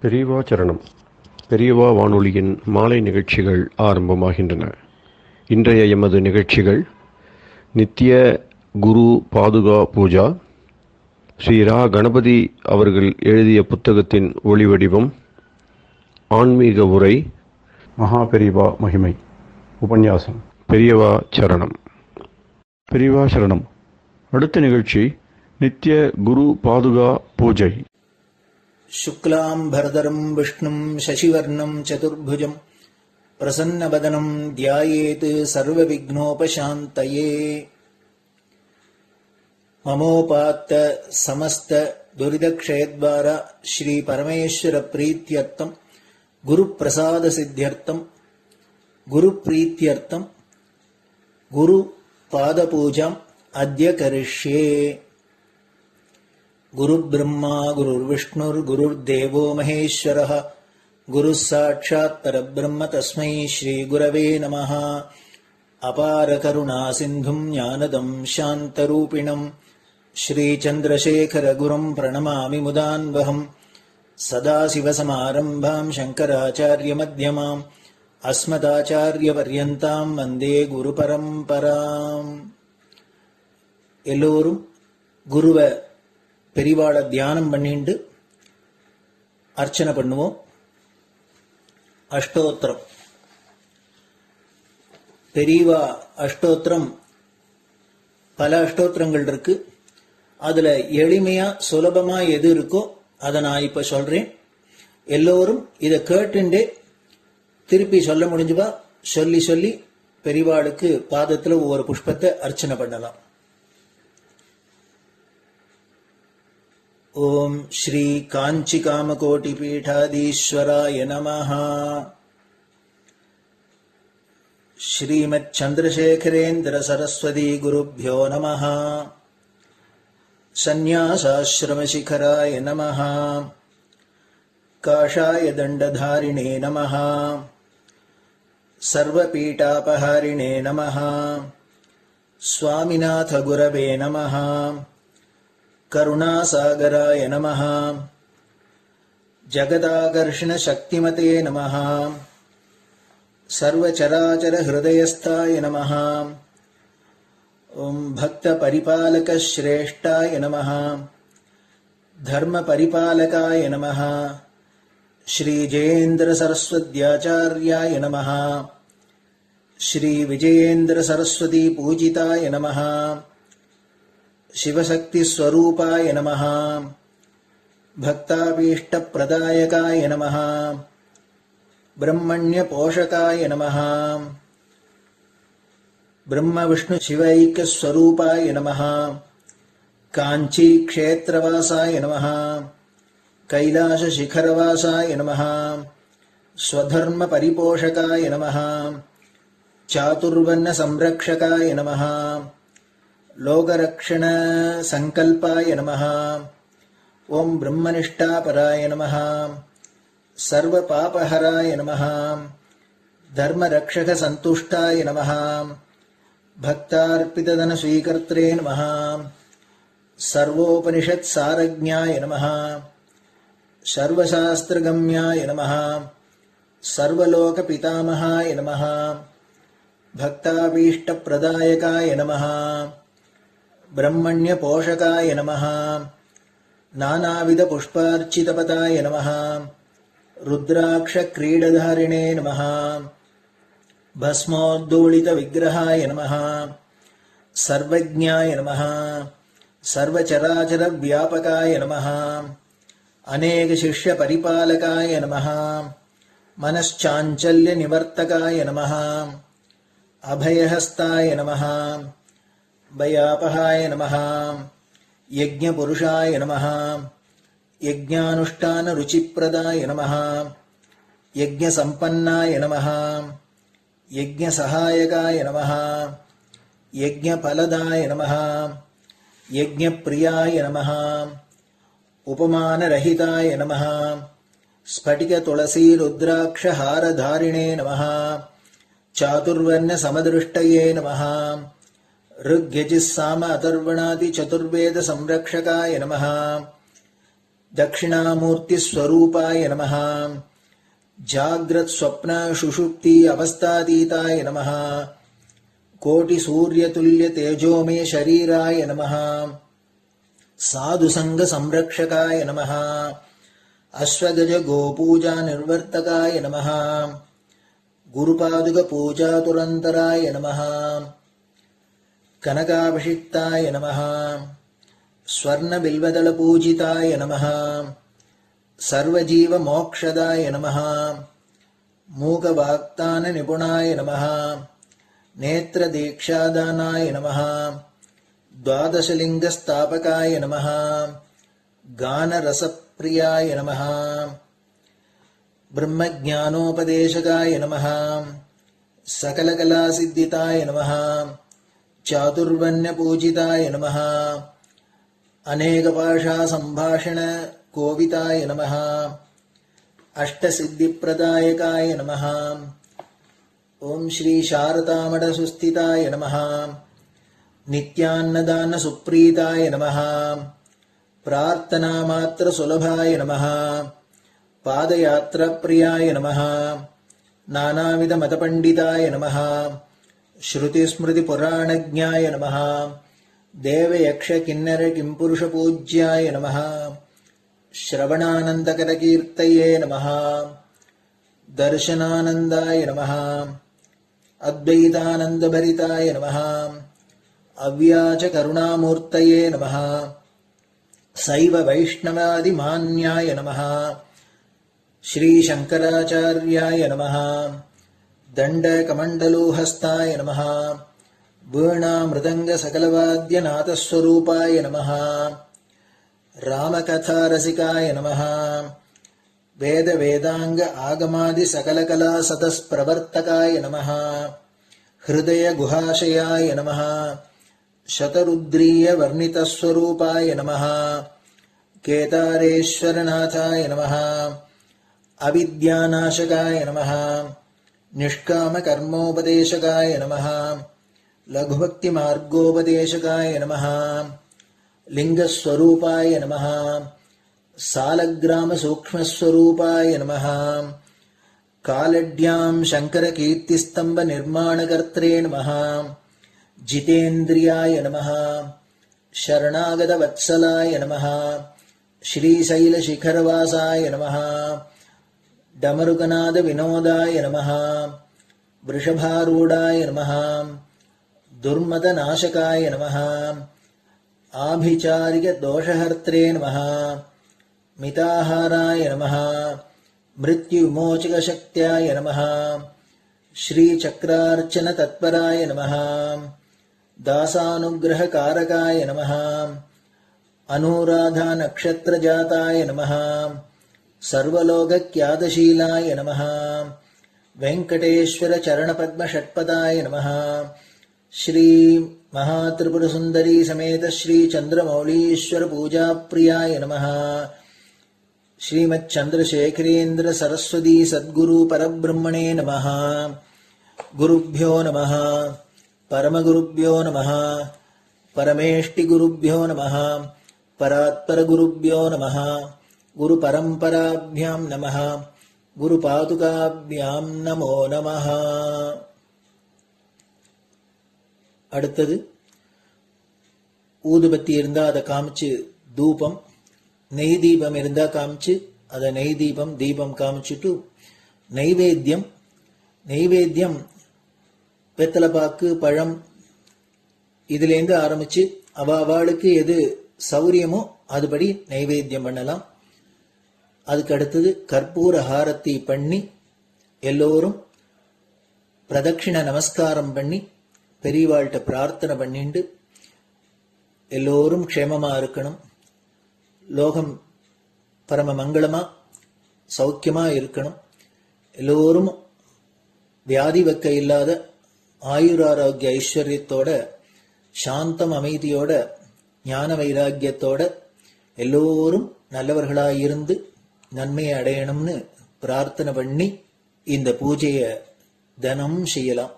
பெரியவா சரணம். பெரியவா வானொலியின் மாலை நிகழ்ச்சிகள் ஆரம்பமாகின்றன. இன்றைய எமது நிகழ்ச்சிகள் நித்திய குரு பாதுகா பூஜா, ஸ்ரீ ரா கணபதி அவர்கள் எழுதிய புத்தகத்தின் ஒளிவடிவம், ஆன்மீக உரை, மகா பெரியவா மகிமை உபன்யாசம். பெரியவா சரணம். பெரியவா சரணம். அடுத்த நிகழ்ச்சி நித்திய குரு பாதுகா பூஜை. शुक्लां भरदरं विष्णुं शशिवर्णं चतुर्भुजं प्रसन्नवदनं ध्यायेत् सर्वविघ्नोपशान्तये। ममोपात्त समस्त दुरितक्षयद्वारा श्री परमेश्वर प्रीत्यर्थं गुरुप्रसाद सिद्ध्यर्थं गुरुप्रीत्यर्थं गुरुपादपूजाम् अद्य करिष्ये। गुरुर्ब्रह्मा गुरुर्विष्णुर्गुरुर्देवो महेश्वरः गुरुः साक्षात् परब्रह्म तस्मै श्रीगुरवे नमः। अपार करुणासिन्धुं ज्ञानदं शान्तरूपिणं श्रीचन्द्रशेखरगुरुं प्रणमामि मुदान्वहम्। सदाशिवसमारम्भां शङ्कराचार्यमध्यमाम् अस्मदाचार्यपर्यन्तां वन्दे गुरुपरम्पराम्. எல்லோரும் குருவை பெரிவாளை தியானம் பண்ணிண்டு அர்ச்சனை பண்ணுவோம். அஷ்டோத்திரம். பெரியவா அஷ்டோத்திரம் பல அஷ்டோத்திரங்கள் இருக்கு. அதுல எளிமையா சுலபமா எது இருக்கோ அதை நான் இப்ப சொல்றேன். எல்லோரும் இதை கேட்டுண்டே திருப்பி சொல்ல முடிஞ்சுவா சொல்லி சொல்லி பெரிவாளுக்கு பாதத்துல ஒவ்வொரு புஷ்பத்தை அர்ச்சனை பண்ணலாம். ओम श्री कांची कामकोटि पीठाधीश्वराय नमः. श्रीमत् चंद्रशेखरेन्द्र सरस्वती गुरुभ्यो नमः. संन्यासाश्रम शिखराय नमः. काषाय दंडधारिणे नमः. सर्वपीठापहारिणे नमः. स्वामिनाथ गुरवे नमः. करुणासागराय नमः. जगदाकर्षण शक्तिमते नमः. सर्वचराचर हृदयस्थाय नमः. ओम भक्त परिपालक श्रेष्ठाय नमः. धर्म परिपालकाय नमः. श्री जयेन्द्र सरस्वत्याचार्याय नमः. श्री विजयेन्द्र सरस्वती पूजिताय नमः. शिवशक्ति स्वरूपाय नमः. भक्ताभीष्ट प्रदायकाय नमः. ब्रह्मण्य पोषकाय नमः. ब्रह्म विष्णु शिवैक्य स्वरूपाय नमः. कांची क्षेत्रवासाय नमः. कैलाश शिखरवासाय नमः. स्वधर्म परिपोषकाय नमः. चातुर्वर्ण संरक्षकाय नमः. लोकरक्षण संकल्पाय नमः. ओम ब्रह्मनिष्ठापराय नमः. सर्वपापहराय नमः. धर्मरक्षक संतुष्टाय नमः. भक्तार्पितधन स्वीकर्त्रे नमः. सर्वोपनिषत् सारज्ञाय नमः. सर्वशास्त्रगम्याय नमः. सर्वलोक पितामहाय नमः. भक्ताभीष्ट प्रदायकाय नमः. ब्रह्मण्य पोषकाय नमः. नानाविध पुष्पार्चितपताय नमः. रुद्राक्ष क्रीडधारिणे नमः. भस्मोद्दोलित विग्रहाय नमः. सर्वज्ञाय नमः. सर्वचराचर व्यापकाय नमः. अनेक शिष्य परिपालकाय नमः. मनश्चाञ्चल्य निवर्तकाय नमः. अभयहस्ताय नमः. भयापहाय नमः. यज्ञपुरुषाय नमः. यज्ञानुष्ठान रुचिप्रदाय नमः. यज्ञसम्पन्नाय नमः. यज्ञसहायकाय नमः. यज्ञफलदाय नमः. यज्ञप्रियाय नमः. उपमानरहिताय नमः. स्फटिक तुलसी रुद्राक्ष हारधारिणे नमः. चातुर्वर्ण समदृष्टये नमः. ऋग्यजुस्साम अथर्वणादि चतुर्वेद संरक्षकाय नमः. दक्षिणामूर्तिस्वरूपाय नमः जाग्रत् स्वप्न सुषुप्ति अवस्थातीताय नमः कोटिसूर्यतुल्य तेजोमय शरीराय नमः साधुसंग संरक्षकाय नमः अश्वगज गोपूजा निर्वर्तकाय नमः गुरुपादुक पूजा तुरंतराय नमः कनकाभिषिक्ताय नमः स्वर्ण बिल्वदल पूजिताय नमः सर्वजीव मोक्षदाय नमः मूकवाक्तान निपुणाय नमः नेत्र दीक्षादानाय नमः द्वादशलिंग स्थापकाय नमः गान रसप्रियाय नमः ब्रह्मज्ञानोपदेशकाय नमः सकलकलासिद्धिताय नमः चातुर्वण्य पूजिताय नमः अनेकभाषा संभाषण कोविताय नमः अष्टसिद्धिप्रदायकाय नमः ओम श्री शारदामठ सुस्थिताय नमः नित्यान्नदान सुप्रीताय नमः प्रार्थना मात्र सुलभाय नमः पादयात्रा प्रियाय नमः नानाविध मतपंडिताय नमः श्रुति स्मृति पुराणज्ञाय नमः देव यक्ष किन्नर किंपुरुष पूज्याय नमः श्रवणानंदकर कीर्तये नमः दर्शनानंदाय नमः अद्वैतानंदभरिताय नमः अव्याज करुणामूर्तये नमः शैव वैष्णवादिमान्याय नमः श्री शंकराचार्याय नमः दंडकमंडलोहस्ताय नमः वीणा मृदंग सकलवाद्यनाथस्वरूपाय नमः रामकथा रसिकाय नमः वेद वेदांग आगमादि सकलकला सतस्प्रवर्तकाय नमः हृदय गुहाशयाय नमः शतरुद्रीय वर्णितस्वरूपाय नमः केदारेश्वरनाथाय नमः अविद्यानाशकाय नमः निष्कामकर्मोपदेशकाय नमः लघुभक्तिमार्गोपदेशकाय नमः लिंगस्वरूपाय नमः सालग्राम सूक्ष्मस्वरूपाय नमः कालड्यां शंकरकीर्तिस्तंभ निर्माणकर्त्रे नमः जितेन्द्रियाय नमः शरणागतवत्सलाय नमः श्रीशैलशिखरवासाय नमः डमरुकनाद विनोदाय नमः वृषभारूढाय नमः दुर्मदनाशकाय नमः आभिचारिक दोषहर्त्रे नमः मिताहाराय नमः मृत्युविमोचकशक्त्याय नमः श्रीचक्रार्चन तत्पराय नमः दासानुग्रहकारकाय नमः अनुराधा नक्षत्रजाताय नमः सर्वलोकख्यातशीलाय नमः वेंकटेश्वर चरणपद्म षट्पदाय नमः श्री महात्रिपुर सुंदरी समेत श्री चंद्रमौलीश्वर पूजा प्रियाय नमः श्रीमच्चंद्रशेखरेन्द्र सरस्वती सद्गुरु परब्रह्मणे नमः गुरुभ्यो नमः परमगुरुभ्यो नमः परमेष्टिगुरुभ्यो नमः परात्परगुरुभ्यो नमः गुरुपरंपराभ्यां नमः गुरुपादुकाभ्यां नमो नमः. அடுத்தது ஊதுபத்தி இருந்தா அதை காமிச்சு தூபம், நெய் தீபம் இருந்தா காமிச்சு அதை நெய் தீபம் தீபம் காமிச்சுட்டு நைவேத்தியம் வெத்தலைப்பாக்கு பழம் இதுலேருந்து ஆரம்பிச்சு அவளுக்கு எது சௌரியமோ அதுபடி நைவேத்தியம் பண்ணலாம். அதுக்கு அடுத்தது கற்பூர ஹாரத்தி பண்ணி எல்லோரும் பிரதட்சிண நமஸ்காரம் பண்ணி பெரியவாள்கிட்ட பிரார்த்தனை பண்ணிண்டு எல்லோரும் க்ஷேமமா இருக்கணும், லோகம் பரம மங்களமா சௌக்கியமா இருக்கணும், எல்லோரும் வியாதி வெக்க இல்லாத ஆயுராரோக்கிய ஐஸ்வர்யத்தோட சாந்தம் அமைதியோட ஞான வைராக்கியத்தோட எல்லோரும் நல்லவர்களாயிருந்து நன்மையை அடையணும்னு பிரார்த்தனை பண்ணி இந்த பூஜையை தினம் செய்யலாம்.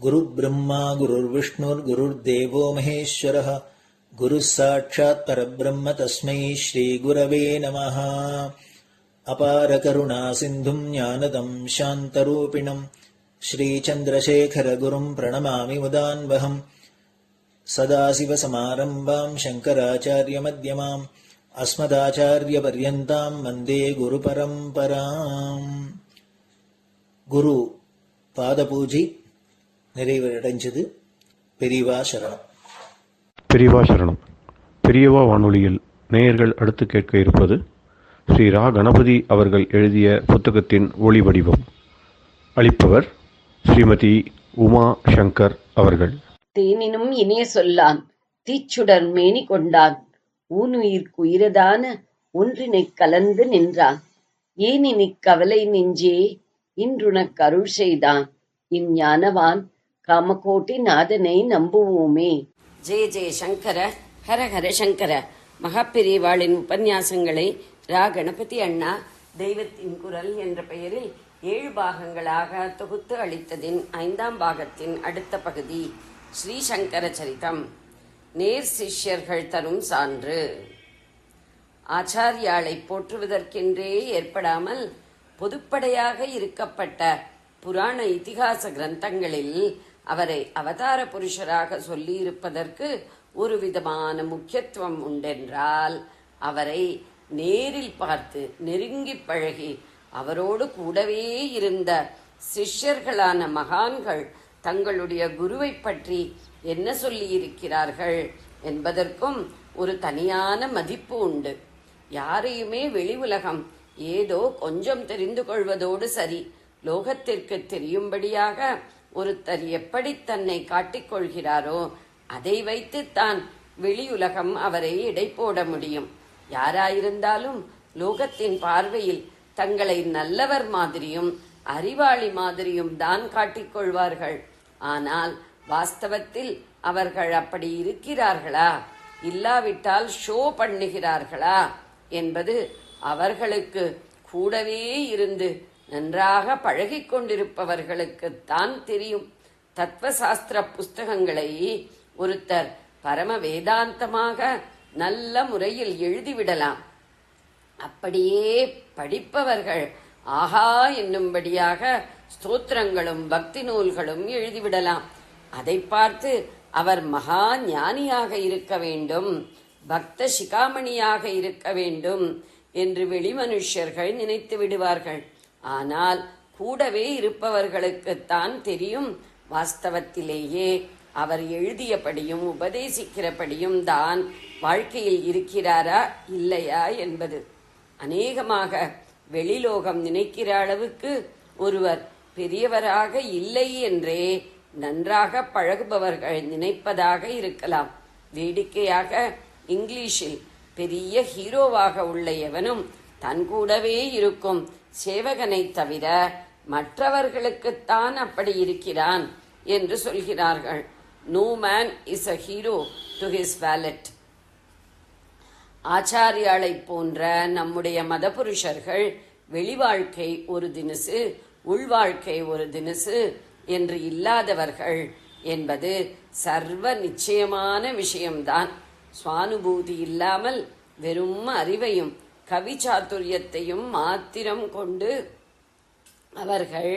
குரு பிரம்மா குருர் விஷ்ணுர் குருர் தேவோ மகேஸ்வரः குரு சாட்சாத் பரபிரம்ம தஸ்மை ஸ்ரீ குரவே நமஹ. அபார கருணா சிந்தும் ஞானதம் சாந்தரூபிணம் ஸ்ரீ சந்திரசேகர குரும் பிரணமாமி முதான்வகம். சதாசிவசமாரம்பாம் சங்கராச்சாரிய மத்யமாம் அஸ்மதாச்சாரிய பர்யந்தாம் வந்தே குரு பரம்பராம். குரு பாத பூஜை நிறைவடைஞ்சது. பெரியவா சரணம். பெரியவா சரணம். பெரியவா வானொலியில் நேயர்கள் அடுத்து கேட்க இருப்பது ஸ்ரீ ரா கணபதி அவர்கள் எழுதிய புத்தகத்தின் ஒளி வடிவம். அளிப்பவர் ஸ்ரீமதி உமா சங்கர் அவர்கள். தேனினும் இனிய சொல்லான் தீச்சுடர் மேனி கொண்டான் ஊனுயிர்க்குயிரதான ஒன்றினைக் கலந்து நின்றான் ஏனினிக் கவலை நெஞ்சே இன்றுனக் அருள் செய்தான் இஞ்ஞானவான் காமகோட்டி நாதனை நம்புவோமே. ஜெய ஜெய சங்கர, ஹர ஹர சங்கர. மகாபெரிவாளின் உபன்யாசங்களை ரா கணபதி அண்ணா தெய்வத்தின் குரல் என்ற பெயரில் 7 பாகங்களாக தொகுத்து அளித்ததின் 5ஆம் பாகத்தின் அடுத்த பகுதி ஸ்ரீ சங்கர சரிதம். நேர் சிஷ்யர்கள் தரும் சான்று. ஆச்சாரியாளை போற்றுவதற்கென்றே ஏற்படாமல் பொதுப்படையாக இருக்கப்பட்ட புராண இதிகாச கிரந்தங்களில் அவரை அவதார புருஷராக சொல்லியிருப்பதற்கு ஒரு விதமான முக்கியத்துவம் உண்டென்றால், அவரை நேரில் பார்த்து நெருங்கி பழகி அவரோடு கூடவே இருந்த சிஷ்யர்களான மகான்கள் தங்களுடைய குருவை பற்றி என்ன சொல்லியிருக்கிறார்கள் என்பதற்கும் ஒரு தனியான மதிப்பு உண்டு. யாரையுமே வெளி உலகம் ஏதோ கொஞ்சம் தெரிந்து கொள்வதோடு சரி, லோகத்திற்கு தெரியும்படியாக ஒருத்தர் எப்படி தன்னை காட்டிக்கொள்கிறாரோ அதை வைத்து தான் வெளியுலகம் அவரை எடை போட முடியும். யாராயிருந்தாலும் லோகத்தின் பார்வையில் தங்களை நல்லவர் மாதிரியும் அறிவாளி மாதிரியும் தான் காட்டிக்கொள்வார்கள். ஆனால் வாஸ்தவத்தில் அவர்கள் அப்படி இருக்கிறார்களா, இல்லாவிட்டால் ஷோ பண்ணுகிறார்களா என்பது அவர்களுக்கு கூடவே இருந்து நன்றாக பழகிக் கொண்டிருப்பவர்களுக்குத்தான் தெரியும். தத்துவசாஸ்திர புஸ்தகங்களை ஒருத்தர் பரம வேதாந்தமாக நல்ல முறையில் எழுதிவிடலாம். அப்படியே படிப்பவர்கள் ஆஹா என்னும்படியாக ஸ்தோத்திரங்களும் பக்தி நூல்களும் எழுதிவிடலாம். அதை பார்த்து அவர் மகா ஞானியாக இருக்க வேண்டும், பக்த சிகாமணியாக இருக்க வேண்டும் என்று வெளிமனுஷர்கள் நினைத்து விடுவார்கள். ஆனால் கூடவே இருப்பவர்களுக்குத்தான் தெரியும், வாஸ்தவத்திலேயே அவர் எழுதியபடியும் உபதேசிக்கிறபடியும் தான் வாழ்க்கையில் இருக்கிறாரா இல்லையா என்பது. அநேகமாக வெளிலோகம் நினைக்கிற அளவுக்கு ஒருவர் பெரியவராக இல்லை என்றே நன்றாக பழகுபவர்கள் நினைப்பதாக இருக்கலாம். வேடிக்கையாக இங்கிலீஷில் பெரிய ஹீரோவாக உள்ள எவனும் தன் கூடவே இருக்கும் சேவகனை தவிர மற்றவர்களுக்குத்தான் அப்படி இருக்கிறான் என்று சொல்கிறார்கள். No man is a hero to his valet. ஆச்சாரியாளை போன்ற நம்முடைய மத புருஷர்கள் வெளிவாழ்க்கை ஒரு தினசு, உள்வாழ்க்கை ஒரு தினசு என்று இல்லாதவர்கள் என்பது சர்வ நிச்சயமான விஷயம்தான். சுவானுபூதி இல்லாமல் வெறும் அறிவையும் கவி சாத்துரியத்தையும் மாத்திரம் கொண்டு அவர்கள்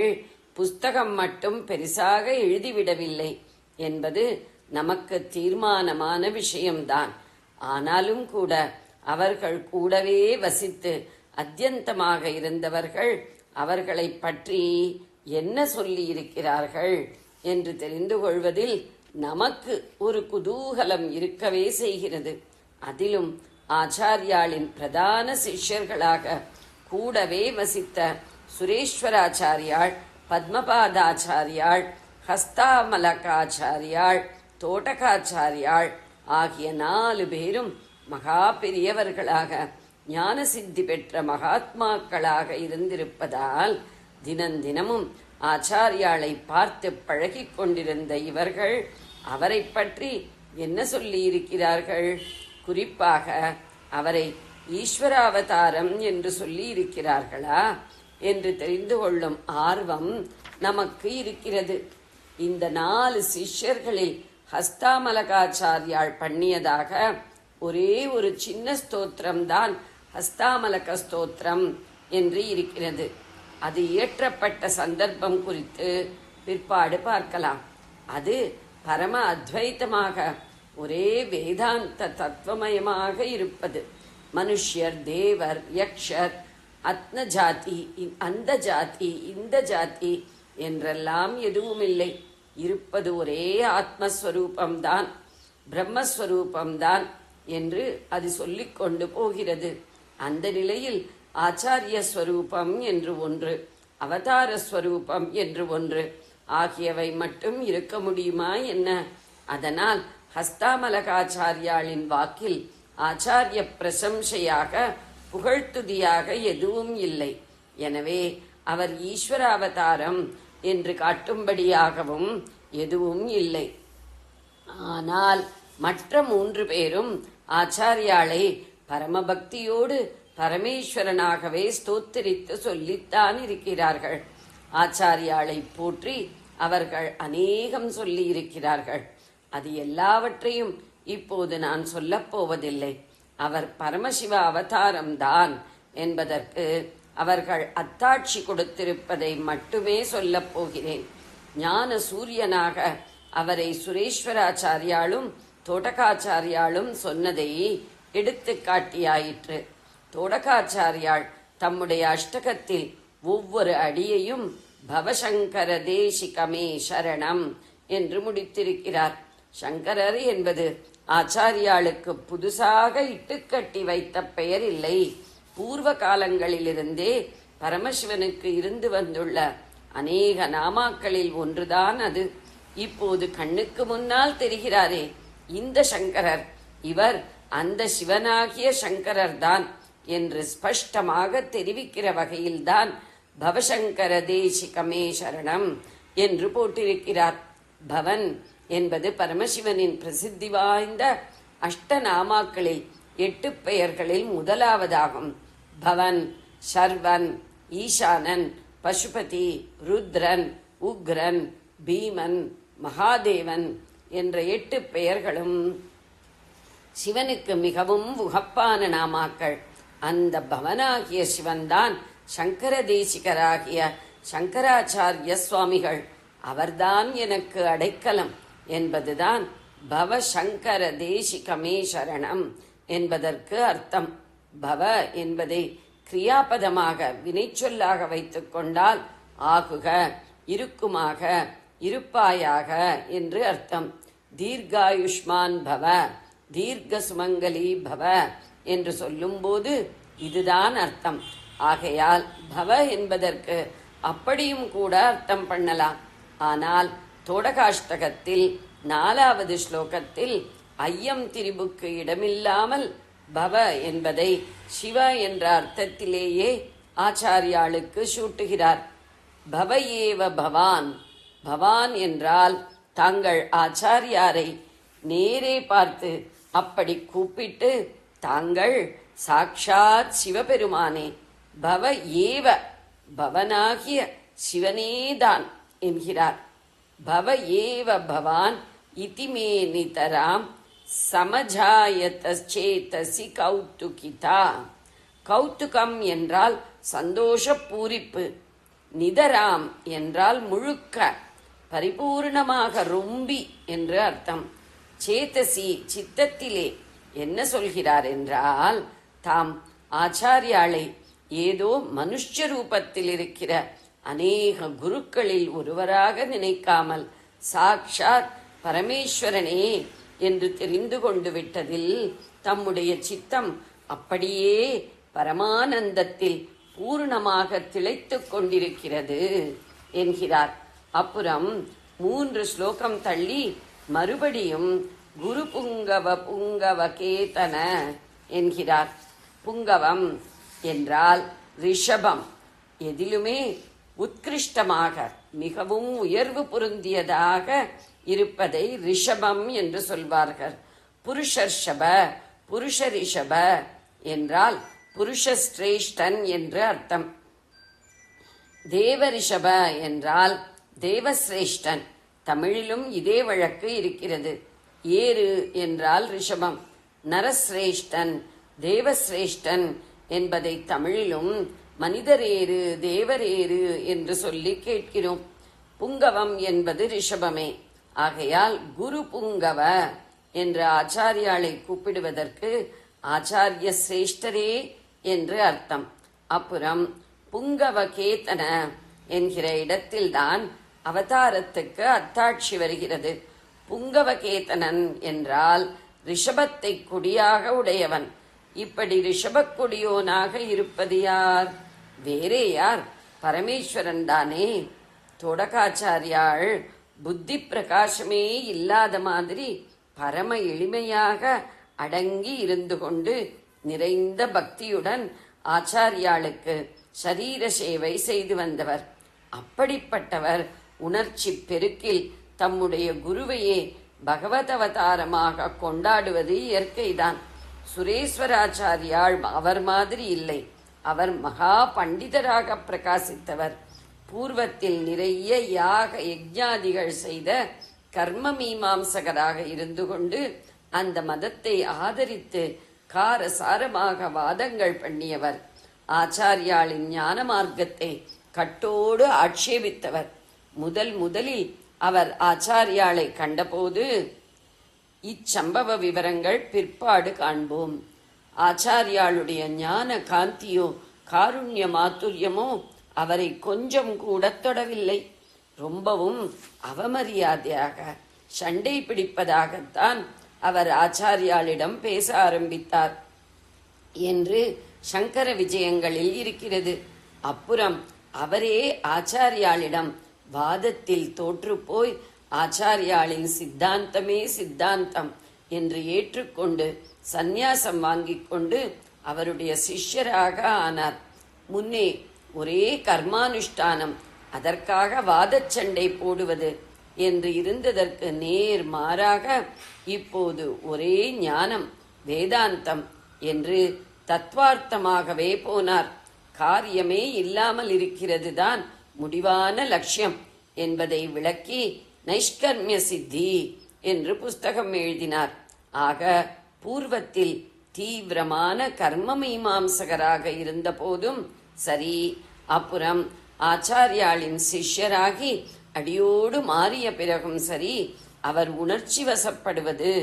புஸ்தகம் மட்டும் பெரிசாக எழுதிவிடவில்லை என்பது நமக்கு தீர்மானமான விஷயம்தான். ஆனாலும் கூட அவர்கள் கூடவே வசித்து அத்தியந்தமாக இருந்தவர்கள் அவர்களை பற்றி என்ன சொல்லி இருக்கிறார்கள் என்று தெரிந்து கொள்வதில் நமக்கு ஒரு குதூகலம் இருக்கவே செய்கிறது. அதிலும் ஆச்சாரியாளின் பிரதான சிஷ்யர்களாக கூடவே வசித்த சுரேஸ்வராச்சாரியாள், பத்மபாதாச்சாரியாள், ஹஸ்தாமலகாச்சாரியாள், தோட்டகாச்சாரியாள் ஆகிய 4 பேரும் மகா பெரியவர்களாக ஞான சித்தி பெற்ற மகாத்மாக்களாக இருந்திருப்பதால் தினந்தினமும் ஆச்சாரியாளை பார்த்து பழகிக் கொண்டிருந்த இவர்கள் அவரை பற்றி என்ன சொல்லி இருக்கிறார்கள்? குறிப்பாக அவரை ஈஸ்வராவதாரம் என்று சொல்லி இருக்கிறார்களா என்று தெரிந்து கொள்ளும் ஆர்வம் நமக்கு இருக்கிறது. இந்த 4 சிஷ்யர்களில் ஹஸ்தாமலகாச்சாரியாள் பண்ணியதாக ஒரே ஒரு சின்ன ஸ்தோத்திரம்தான் ஹஸ்தாமலக ஸ்தோத்திரம் என்று இருக்கிறது. அது இயற்றப்பட்ட சந்தர்ப்பம் குறித்து பிற்பாடு பார்க்கலாம். அது பரம அத்வைத்தமாக ஒரே வேதாந்த தத்துவமயமாக இருப்பது. மனுஷ்யர், தேவர், யக்ஷர், அத்ன ஜாதி, அந்த ஜாதி, இந்த ஜாதி என்றெல்லாம் எதுவும் இல்லை. இருப்பது ஒரே ஆத்மஸ்வரூபம்தான், பிரம்மஸ்வரூபம்தான் என்று அது சொல்லிக் கொண்டு போகிறது. அந்த நிலையில் ஆச்சாரிய ஸ்வரூபம் என்று ஒன்று, அவதார ஸ்வரூபம் என்று ஒன்று ஆகியவை மட்டும் இருக்க முடியுமா என்ன? அதனால் ஹஸ்தாமலகாச்சாரியாளின் வாக்கில் ஆச்சாரிய பிரசம்சையாக புகழ்த்துதியாக எதுவும் இல்லை. எனவே அவர் ஈஸ்வராவதாரம் என்று காட்டும்படியாகவும் எதுவும் இல்லை. ஆனால் மற்ற 3 பேரும் ஆச்சாரியாளை பரமபக்தியோடு பரமேஸ்வரனாகவே ஸ்தோத்திரித்து சொல்லித்தான் இருக்கிறார்கள். ஆச்சாரியாளை போற்றி அவர்கள் அநேகம் சொல்லி இருக்கிறார்கள். அது எல்லாவற்றையும் இப்போது நான் சொல்லப் போவதில்லை. அவர் பரமசிவ அவதாரம்தான் என்பதற்கு அவர்கள் அத்தாட்சி கொடுத்திருப்பதை மட்டுமே சொல்லப் போகிறேன். ஞான சூரியனாக அவரை சுரேஸ்வராச்சாரியாலும் தோடகாச்சாரியாலும் சொன்னதை எடுத்து காட்டியாயிற்று. தோடகாச்சாரியாள் தம்முடைய அஷ்டகத்தில் ஒவ்வொரு அடியையும் பவசங்கர தேசிகமே சரணம் என்று முடித்திருக்கிறார். சங்கரர் என்பது ஆச்சாரியாளுக்கு புதுசாக இட்டுக்கட்டி வைத்த பெயர் இல்லை. பூர்வ காலங்களிலிருந்தே பரமசிவனுக்கு இருந்து வந்துள்ள அநேக நாமாக்களில் ஒன்றுதான் அது. இப்போது கண்ணுக்கு முன்னால் தெரிகிறாரே இந்த சங்கரர், இவர் அந்த சிவனாகிய சங்கரர் தான் என்று ஸ்பஷ்டமாக தெரிவிக்கிற வகையில்தான் பவசங்கர தேசிகமே சரணம் என்று போட்டிருக்கிறார். பவன் என்பது பரமசிவனின் பிரசித்தி வாய்ந்த அஷ்டநாமாக்களில் 8 பெயர்களில் முதலாவதாகும். பவன், சர்வன், ஈசானன், பசுபதி, ருத்ரன், உக்ரன், பீமன், மகாதேவன் என்ற 8 பெயர்களும் சிவனுக்கு மிகவும் உகப்பான நாமாக்கள். அந்த பவனாகிய சிவன்தான் சங்கர தேசிகராகிய சங்கராச்சாரிய சுவாமிகள். அவர்தான் எனக்கு அடைக்கலம் என்பதுதான் பவசங்கர தேசிகமே சரணம் என்பதற்கு அர்த்தம். பவ என்பதை கிரியாபதமாக வினைச்சொல்லாக வைத்துக் கொண்டால் ஆகுக, இருக்குமாக, இருப்பாயாக என்று அர்த்தம். தீர்காயுஷ்மான் பவ, தீர்க்க சுமங்கலி பவ என்று சொல்லும்போது இதுதான் அர்த்தம். ஆகையால் பவ என்பதற்கு அப்படியும் கூட அர்த்தம் பண்ணலாம். ஆனால் தோடகாஷ்டகத்தில் 4வது ஸ்லோகத்தில் ஐயம் திரிபுக்கு இடமில்லாமல் பவ என்பதை சிவ என்ற அர்த்தத்திலேயே ஆச்சாரியாளுக்கு சூட்டுகிறார். பவ ஏவ பவான். பவான் என்றால் தாங்கள் ஆச்சாரியாரை நேரே பார்த்து அப்படி கூப்பிட்டு தாங்கள் சாக்ஷாத் சிவபெருமானே, பவ ஏவ, பவனாகிய சிவனேதான் என்கிறார். பவ ஏவ பவான் இதிமே நிதராம் சமஜாயதேதசி கௌதுகிதா. கௌதுகம் என்றால் சந்தோஷ பூரிப்பு, நிதராம் என்றால் முழுக்க, பரிபூர்ணமாக ரொம்பி என்று அர்த்தம். சேதசி சித்தத்திலே என்ன சொல்கிறார் என்றால், தாம் ஆச்சாரியாளை ஏதோ மனுஷ்ய ரூபத்தில் இருக்கிற அநேக குருக்களில் ஒருவராக நினைக்காமல் சாக்ஷாத் பரமேஸ்வரனே என்று தெரிந்து கொண்டு விட்டதில் தம்முடைய சித்தம் அப்படியே பரமானந்தத்தில் பூர்ணமாக திளைத்துக் கொண்டிருக்கிறது என்கிறார். அப்புறம் 3 ஸ்லோகம் தள்ளி மறுபடியும் குரு புங்கவ புங்கவ கேதன என்கிறார். புங்கவம் என்றால் ரிஷபம், எதிலுமே உத்கிருஷ்டமாக மிகவும் உயர்வு பொருந்தியதாக இருப்பதை ரிஷபம் என்று சொல்வார்கள். புருஷர்ஷப, புருஷ ரிஷப என்றால் புருஷஸ்ரேஷ்டன் என்று அர்த்தம். 'தேவ ரிஷப' என்றால் தேவசிரேஷ்டன். தமிழிலும் இதே வழக்கு இருக்கிறது. ஏறு என்றால் ரிஷபம். நரசிரேஷ்டன், தேவசிரேஷ்டன் என்பதை தமிழிலும் மனிதரேறு, தேவரேறு என்று சொல்லி கேட்கிறோம். புங்கவம் என்பது ரிஷபமே. ஆகையால் குரு புங்கவ என்று ஆச்சாரியாளை கூப்பிடுவதற்கு ஆச்சாரிய சிரேஷ்டரே என்று அர்த்தம். அப்புறம் புங்கவ கேத்தன என்கிற இடத்தில்தான் அவதாரத்துக்கு அத்தாட்சி வருகிறது. புங்கவகேதனன் என்றால் ரிஷபத்தை கொடியாக உடையவன். இப்படி ரிஷபக் கொடியோனாக இருப்பது யார்? வேறே யார்? பரமேஸ்வரன் தானே. தோடகாச்சாரியாள் புத்தி பிரகாசமே இல்லாத மாதிரி பரம எளிமையாக அடங்கி இருந்து கொண்டு நிறைந்த பக்தியுடன் ஆச்சாரியாளுக்கு சரீர சேவை செய்து வந்தவர். அப்படிப்பட்டவர் உணர்ச்சி பெருக்கில் தம்முடைய குருவையே பகவதவதாரமாக கொண்டாடுவது இயற்கைதான். சுரேஸ்வராச்சாரியாள் அவர் மாதிரி இல்லை. அவர் மகா பண்டிதராக பிரகாசித்தவர். பூர்வத்தில் நிறைய யாக யஜ்ஞாதிகள் செய்த கர்ம மீமாம்சகராக இருந்து கொண்டு அந்த மதத்தை ஆதரித்து காரசாரமாக வாதங்கள் பண்ணியவர். ஆச்சாரியாளின் ஞான மார்க்கத்தை கட்டோடு ஆட்சேபித்தவர். முதலில் அவர் ஆச்சாரியாளை கண்டபோது இச்சம்பவ விவரங்கள் பிற்பாடு காண்போம். ஆச்சாரியாளுடைய ஞான காந்தியோ காருண்ய மாத்துரியமோ அவரை கொஞ்சம் கூட தொடவில்லை. ரொம்பவும் அவமரியாதையாக சண்டை பிடிப்பதாகத்தான் அவர் ஆச்சாரியாளிடம் பேச ஆரம்பித்தார் என்று சங்கர விஜயங்களில் இருக்கிறது. அப்புறம் அவரே ஆச்சாரியாளிடம் வாதத்தில் தோற்றுப்போய் ஆச்சாரியாளின் சித்தாந்தமே சித்தாந்தம் என்று ஏற்றுக்கொண்டு சந்நியாசம் வாங்கிக் கொண்டு அவருடைய சிஷ்யராக ஆனார். முன்னே ஒரே கர்மானுஷ்டானம், அதற்காக வாதச்சண்டை போடுவது என்று இருந்ததற்கு நேர் மாறாக இப்போது ஒரே ஞானம், வேதாந்தம் என்று தத்வார்த்தமாகவே போனார். காரியமே இல்லாமல் இருக்கிறது தான் முடிவான லட்சியம் என்பதை விளக்கி நைஷ்கர்மிய சித்தி என்று புஸ்தகம் எழுதினார். ஆக பூர்வத்தில் தீவிரமான கர்ம மீமாம்சகராக இருந்த போதும் சரி, அப்புறம் ஆச்சாரியாளின் சிஷ்யராகி அடியோடு மாறிய பிறகும் சரி, அவர் உணர்ச்சி வசப்படுவது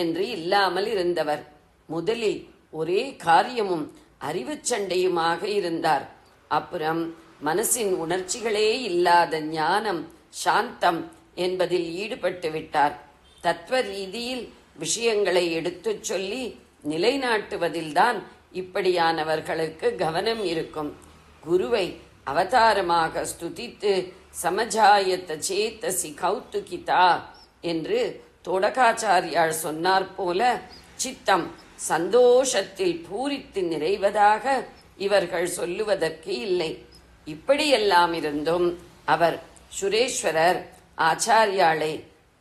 என்று இல்லாமல் இருந்தவர். முதலில் ஒரே காரியமும் அறிவு சண்டையுமாக இருந்தார். அப்புறம் மனசின் உணர்ச்சிகளே இல்லாத ஞானம், சாந்தம் என்பதில் ஈடுபட்டு விட்டார். தத்துவ ரீதியில் விஷயங்களை எடுத்துச் சொல்லி நிலைநாட்டுவதில்தான் இப்படியானவர்களுக்கு கவனம் இருக்கும். குருவை அவதாரமாக ஸ்துதித்து சமஜாயத்த சேத்தசி கௌத்துகிதா என்று தோடகாச்சாரியார் சொன்னார் போல சித்தம் சந்தோஷத்தில் பூரித்து நிறைவதாக இவர்கள் சொல்லுவதற்கு இல்லை. இப்படியெல்லாம் இருந்தும் அவர் சுரேஸ்வரர் ஆச்சாரியாளை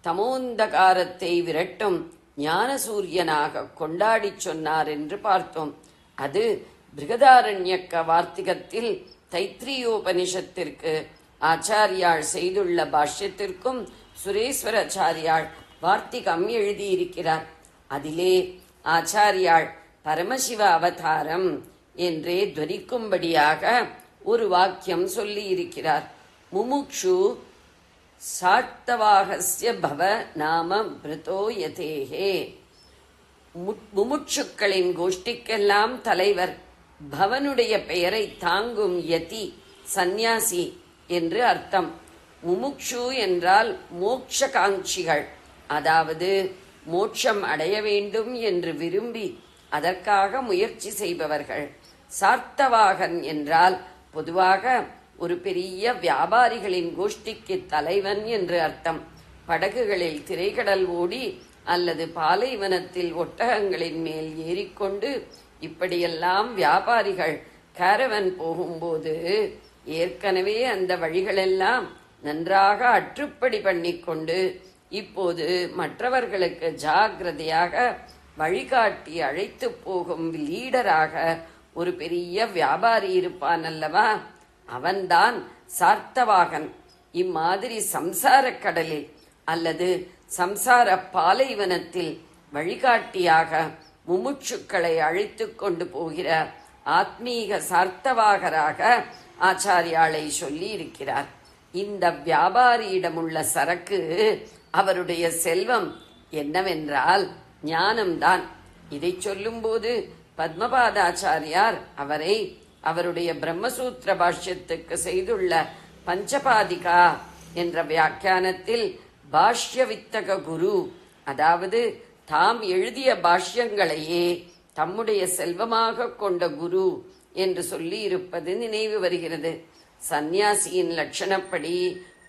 தமோந்தகாரத்தை விரட்டும் ஞான சூரியனாக கொண்டாடி சொன்னார் என்று பார்த்தோம். அது பிருகதாரண்யக்க வார்த்திகத்தில் தைத்திரியோபனிஷத்திற்கு ஆச்சாரியாள் செய்துள்ள பாஷ்யத்திற்கும் சுரேஸ்வராச்சாரியாள் வார்த்திகம் எழுதியிருக்கிறார். அதிலே ஆச்சாரியாள் பரமசிவ அவதாரம் என்றே துவனிக்கும்படியாக ஒரு வாக்கியம் சொல்லி இருக்கிறார். முமுக்ஷு சார்த்தவாகஸ்ய பவ நாம பிருதோ யதேஹே. முமுட்சுக்களின் கோஷ்டிக்கெல்லாம் தலைவர், பவனுடைய பெயரை தாங்கும் யதி சந்நியாசி என்று அர்த்தம். முமுக்ஷு என்றால் மோட்சகாங்ஷிகள், அதாவது மோட்சம் அடைய வேண்டும் என்று விரும்பி அதற்காக முயற்சி செய்பவர்கள். சார்த்தவாகன் என்றால் பொதுவாக ஒரு பெரிய வியாபாரிகளின் கோஷ்டிக்கு தலைவன் என்று அர்த்தம். படகுகளில் திரைக்கடல் ஓடி அல்லது பாலைவனத்தில் ஒட்டகங்களின் மேல் ஏறிக்கொண்டு இப்படியெல்லாம் வியாபாரிகள் கேரவன் போகும்போது ஏற்கனவே அந்த வழிகளெல்லாம் நன்றாக அற்றுப்படி பண்ணிக்கொண்டு இப்போது மற்றவர்களுக்கு ஜாகிரதையாக வழிகாட்டி அழைத்து போகும் லீடராக ஒரு பெரிய வியாபாரி இருப்பான் அல்லவா, அவன்தான் சார்த்தவாகன். இம்மாதிரி சம்சார கடலில் அல்லது சம்சார பாலைவனத்தில் வழிகாட்டியாக முமுட்சுக்களை அழைத்துக் கொண்டு போகிற ஆத்மீக சார்த்தவாகராக ஆச்சாரியாளை சொல்லி இருக்கிறார். இந்த வியாபாரியிடமுள்ள சரக்கு அவருடைய செல்வம் என்னவென்றால் ஞானம்தான். இதை சொல்லும்போது பத்மபாதாச்சாரியார் அவரை அவருடைய பிரம்மசூத்திர பாஷ்யத்துக்கு செய்துள்ள பஞ்சபாதிகா என்ற வியாக்கியானத்தில் பாஷ்ய வித்தக குரு, அதாவது தாம் எழுதிய பாஷ்யங்களையே தம்முடைய செல்வமாக கொண்ட குரு என்று சொல்லி இருப்பது நினைவு வருகிறது. சந்நியாசியின் லட்சணப்படி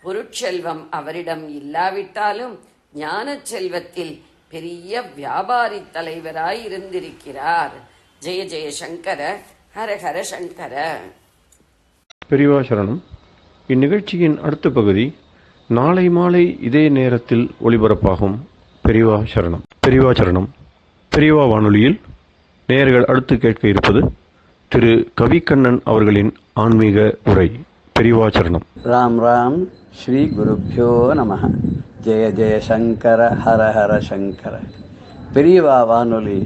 பொருட்செல்வம் அவரிடம் இல்லாவிட்டாலும் ஞான செல்வத்தில் பெரிய வியாபாரி தலைவராய் இருந்திருக்கிறார். ஜெய ஜெய சங்கர, ஹர ஹர சங்கர. பெரியவா சரணம். இந்நிகழ்ச்சியின் அடுத்த பகுதி நாளை மாலை இதே நேரத்தில் ஒளிபரப்பாகும். பெரியவா சரணம். பெரியவா சரணம். பெரியவா வானொலியில் நேயர்கள் அடுத்து கேட்க இருப்பது திரு கவிக்கண்ணன் அவர்களின் ஆன்மீக உரை. பெரியவா சரணம். ராம் ராம். ஸ்ரீ குருப்யோ நமஹ. ஜெய ஜெய சங்கர, ஹர ஹர சங்கர. பெரியவா வானொலி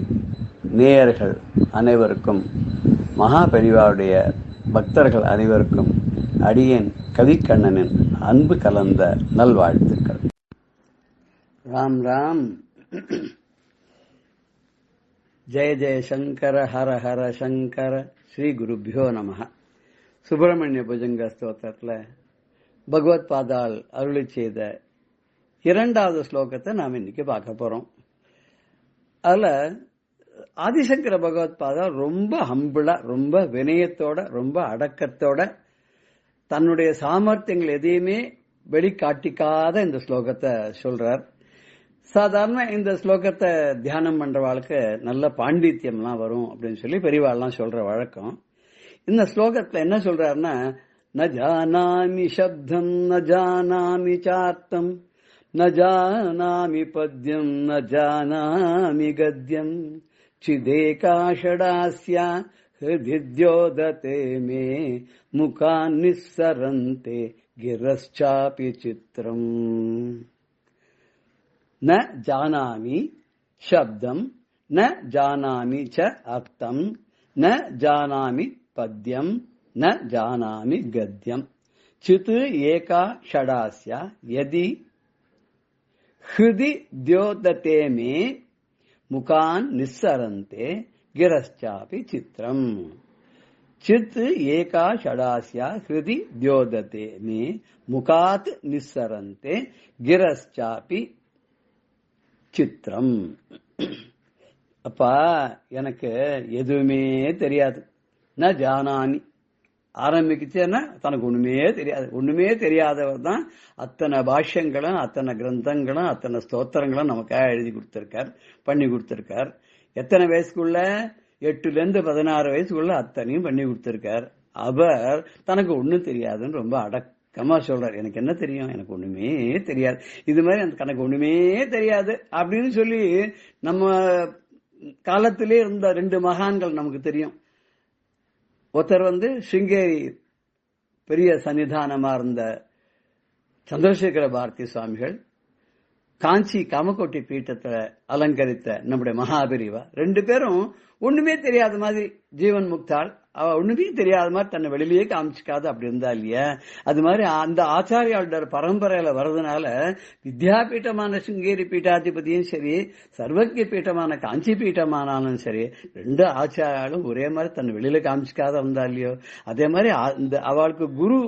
நேயர்கள் அனைவருக்கும், மகா பெரியவாவுடைய பக்தர்கள் அனைவருக்கும் அடியேன் கவிக்கண்ணனின் அன்பு கலந்த நல்வாழ்த்துக்கள். ராம் ராம். ஜெய ஜெய சங்கர, ஹர ஹர சங்கர. ஸ்ரீ குருப்யோ நமஹ. சுப்பிரமணிய புஜங்க ஸ்தோத்திரத்தில் பகவத் பாதால் அருளி செய்த 2வது ஸ்லோகத்தை நாம் இன்னைக்கு பார்க்க போறோம். அதுல ஆதிசங்கர பகவத் பாதால் ரொம்ப ஹம்பிளா, ரொம்ப வினயத்தோட, ரொம்ப அடக்கத்தோட, தன்னுடைய சாமர்த்தியங்கள் எதையுமே வெளிக்காட்டிக்காத இந்த ஸ்லோகத்தை சொல்றார். சாதாரண இந்த ஸ்லோகத்தை தியானம் பண்றவாளுக்கு நல்ல பாண்டித்யம்லாம் வரும் அப்படின்னு சொல்லி பெரியவாள்லாம் சொல்ற வழக்கம். இந்த ஸ்லோகத்துல என்ன சொல்றாருன்னா, ந ஜானாமி சப்தம் ந ஜானாமி சார்த்தம் ந ஜானாமி பத்யம் ந ஜானாமி கத்யம் சிதேகாஷடாஸ்யா ஹிருத்யோததே மே முகான் நிஸ்ஸரந்தே கிரஸ்சாபி சித்ரம். ந ஜானாமி சப்தம் ந ஜானாமி ச அர்த்தம் ந ஜானாமி பத்யம் ந ஜானாமி கத்யம் சித் ஏகா ஷடாஸ்யா யதி ஹிருதி த்யோததே மே முகான் நிஸ்ஸரந்தே கிரஸ்சாபி சித்ரம். சித் ஏகா ஷடாஸ்யா ஹிருதி த்யோததே மே முகாத் நிஸ்ஸரந்தே கிரஸ்சாபி சித்ரம். அப்பா, எனக்கு எதுவுமே தெரியாது. ந ஜானாமி ஆரம்பிக்குச்சுன்னா தனக்கு ஒண்ணுமே தெரியாது. ஒண்ணுமே தெரியாதவர் தான் அத்தனை பாஷ்யங்களும், அத்தனை கிரந்தங்களும், அத்தனை ஸ்தோத்திரங்களும் நமக்காக எழுதி கொடுத்திருக்கார், பண்ணி கொடுத்திருக்கார். எத்தனை வயசுக்குள்ள? 8-16 வயசுக்குள்ள அத்தனையும் பண்ணி கொடுத்திருக்கார். அவர் தனக்கு ஒண்ணும் தெரியாதுன்னு ரொம்ப அடக்கமா சொல்றார். எனக்கு என்ன தெரியும், எனக்கு ஒண்ணுமே தெரியாது. இது மாதிரி எனக்கு ஒண்ணுமே தெரியாது அப்படின்னு சொல்லி நம்ம காலத்திலே இருந்த 2 மகான்கள் நமக்கு தெரியும். ஒருத்தர் ஸ்ருங்கேரி பெரிய சன்னிதானமா இருந்த சந்திரசேகர பாரதி சுவாமிகள், காஞ்சி காமகோட்டி பீட்டத்தை அலங்கரித்த நம்முடைய மகாபெரிவா. 2 பேரும் ஒண்ணுமே தெரியாத மாதிரி, ஜீவன் முக்தாள், அவ ஒண்ணுமே தெரியாத மாதிரி தன்னை வெளியிலேயே காமிச்சிக்காது அப்படி இருந்தா இல்லையா? அது மாதிரி அந்த ஆச்சாரியாளோட பரம்பரையில வர்றதுனால வித்யாபீட்டமான சிங்கேரி பீட்டாதிபதியும் சரி, சர்வஜ்ய பீட்டமான காஞ்சி பீட்டமானாலும் சரி, 2 ஆச்சாரியாலும் ஒரே மாதிரி தன்னை வெளியில காமிச்சிக்காத இருந்தா இல்லையோ? அதே மாதிரி அவளுக்கு குரு,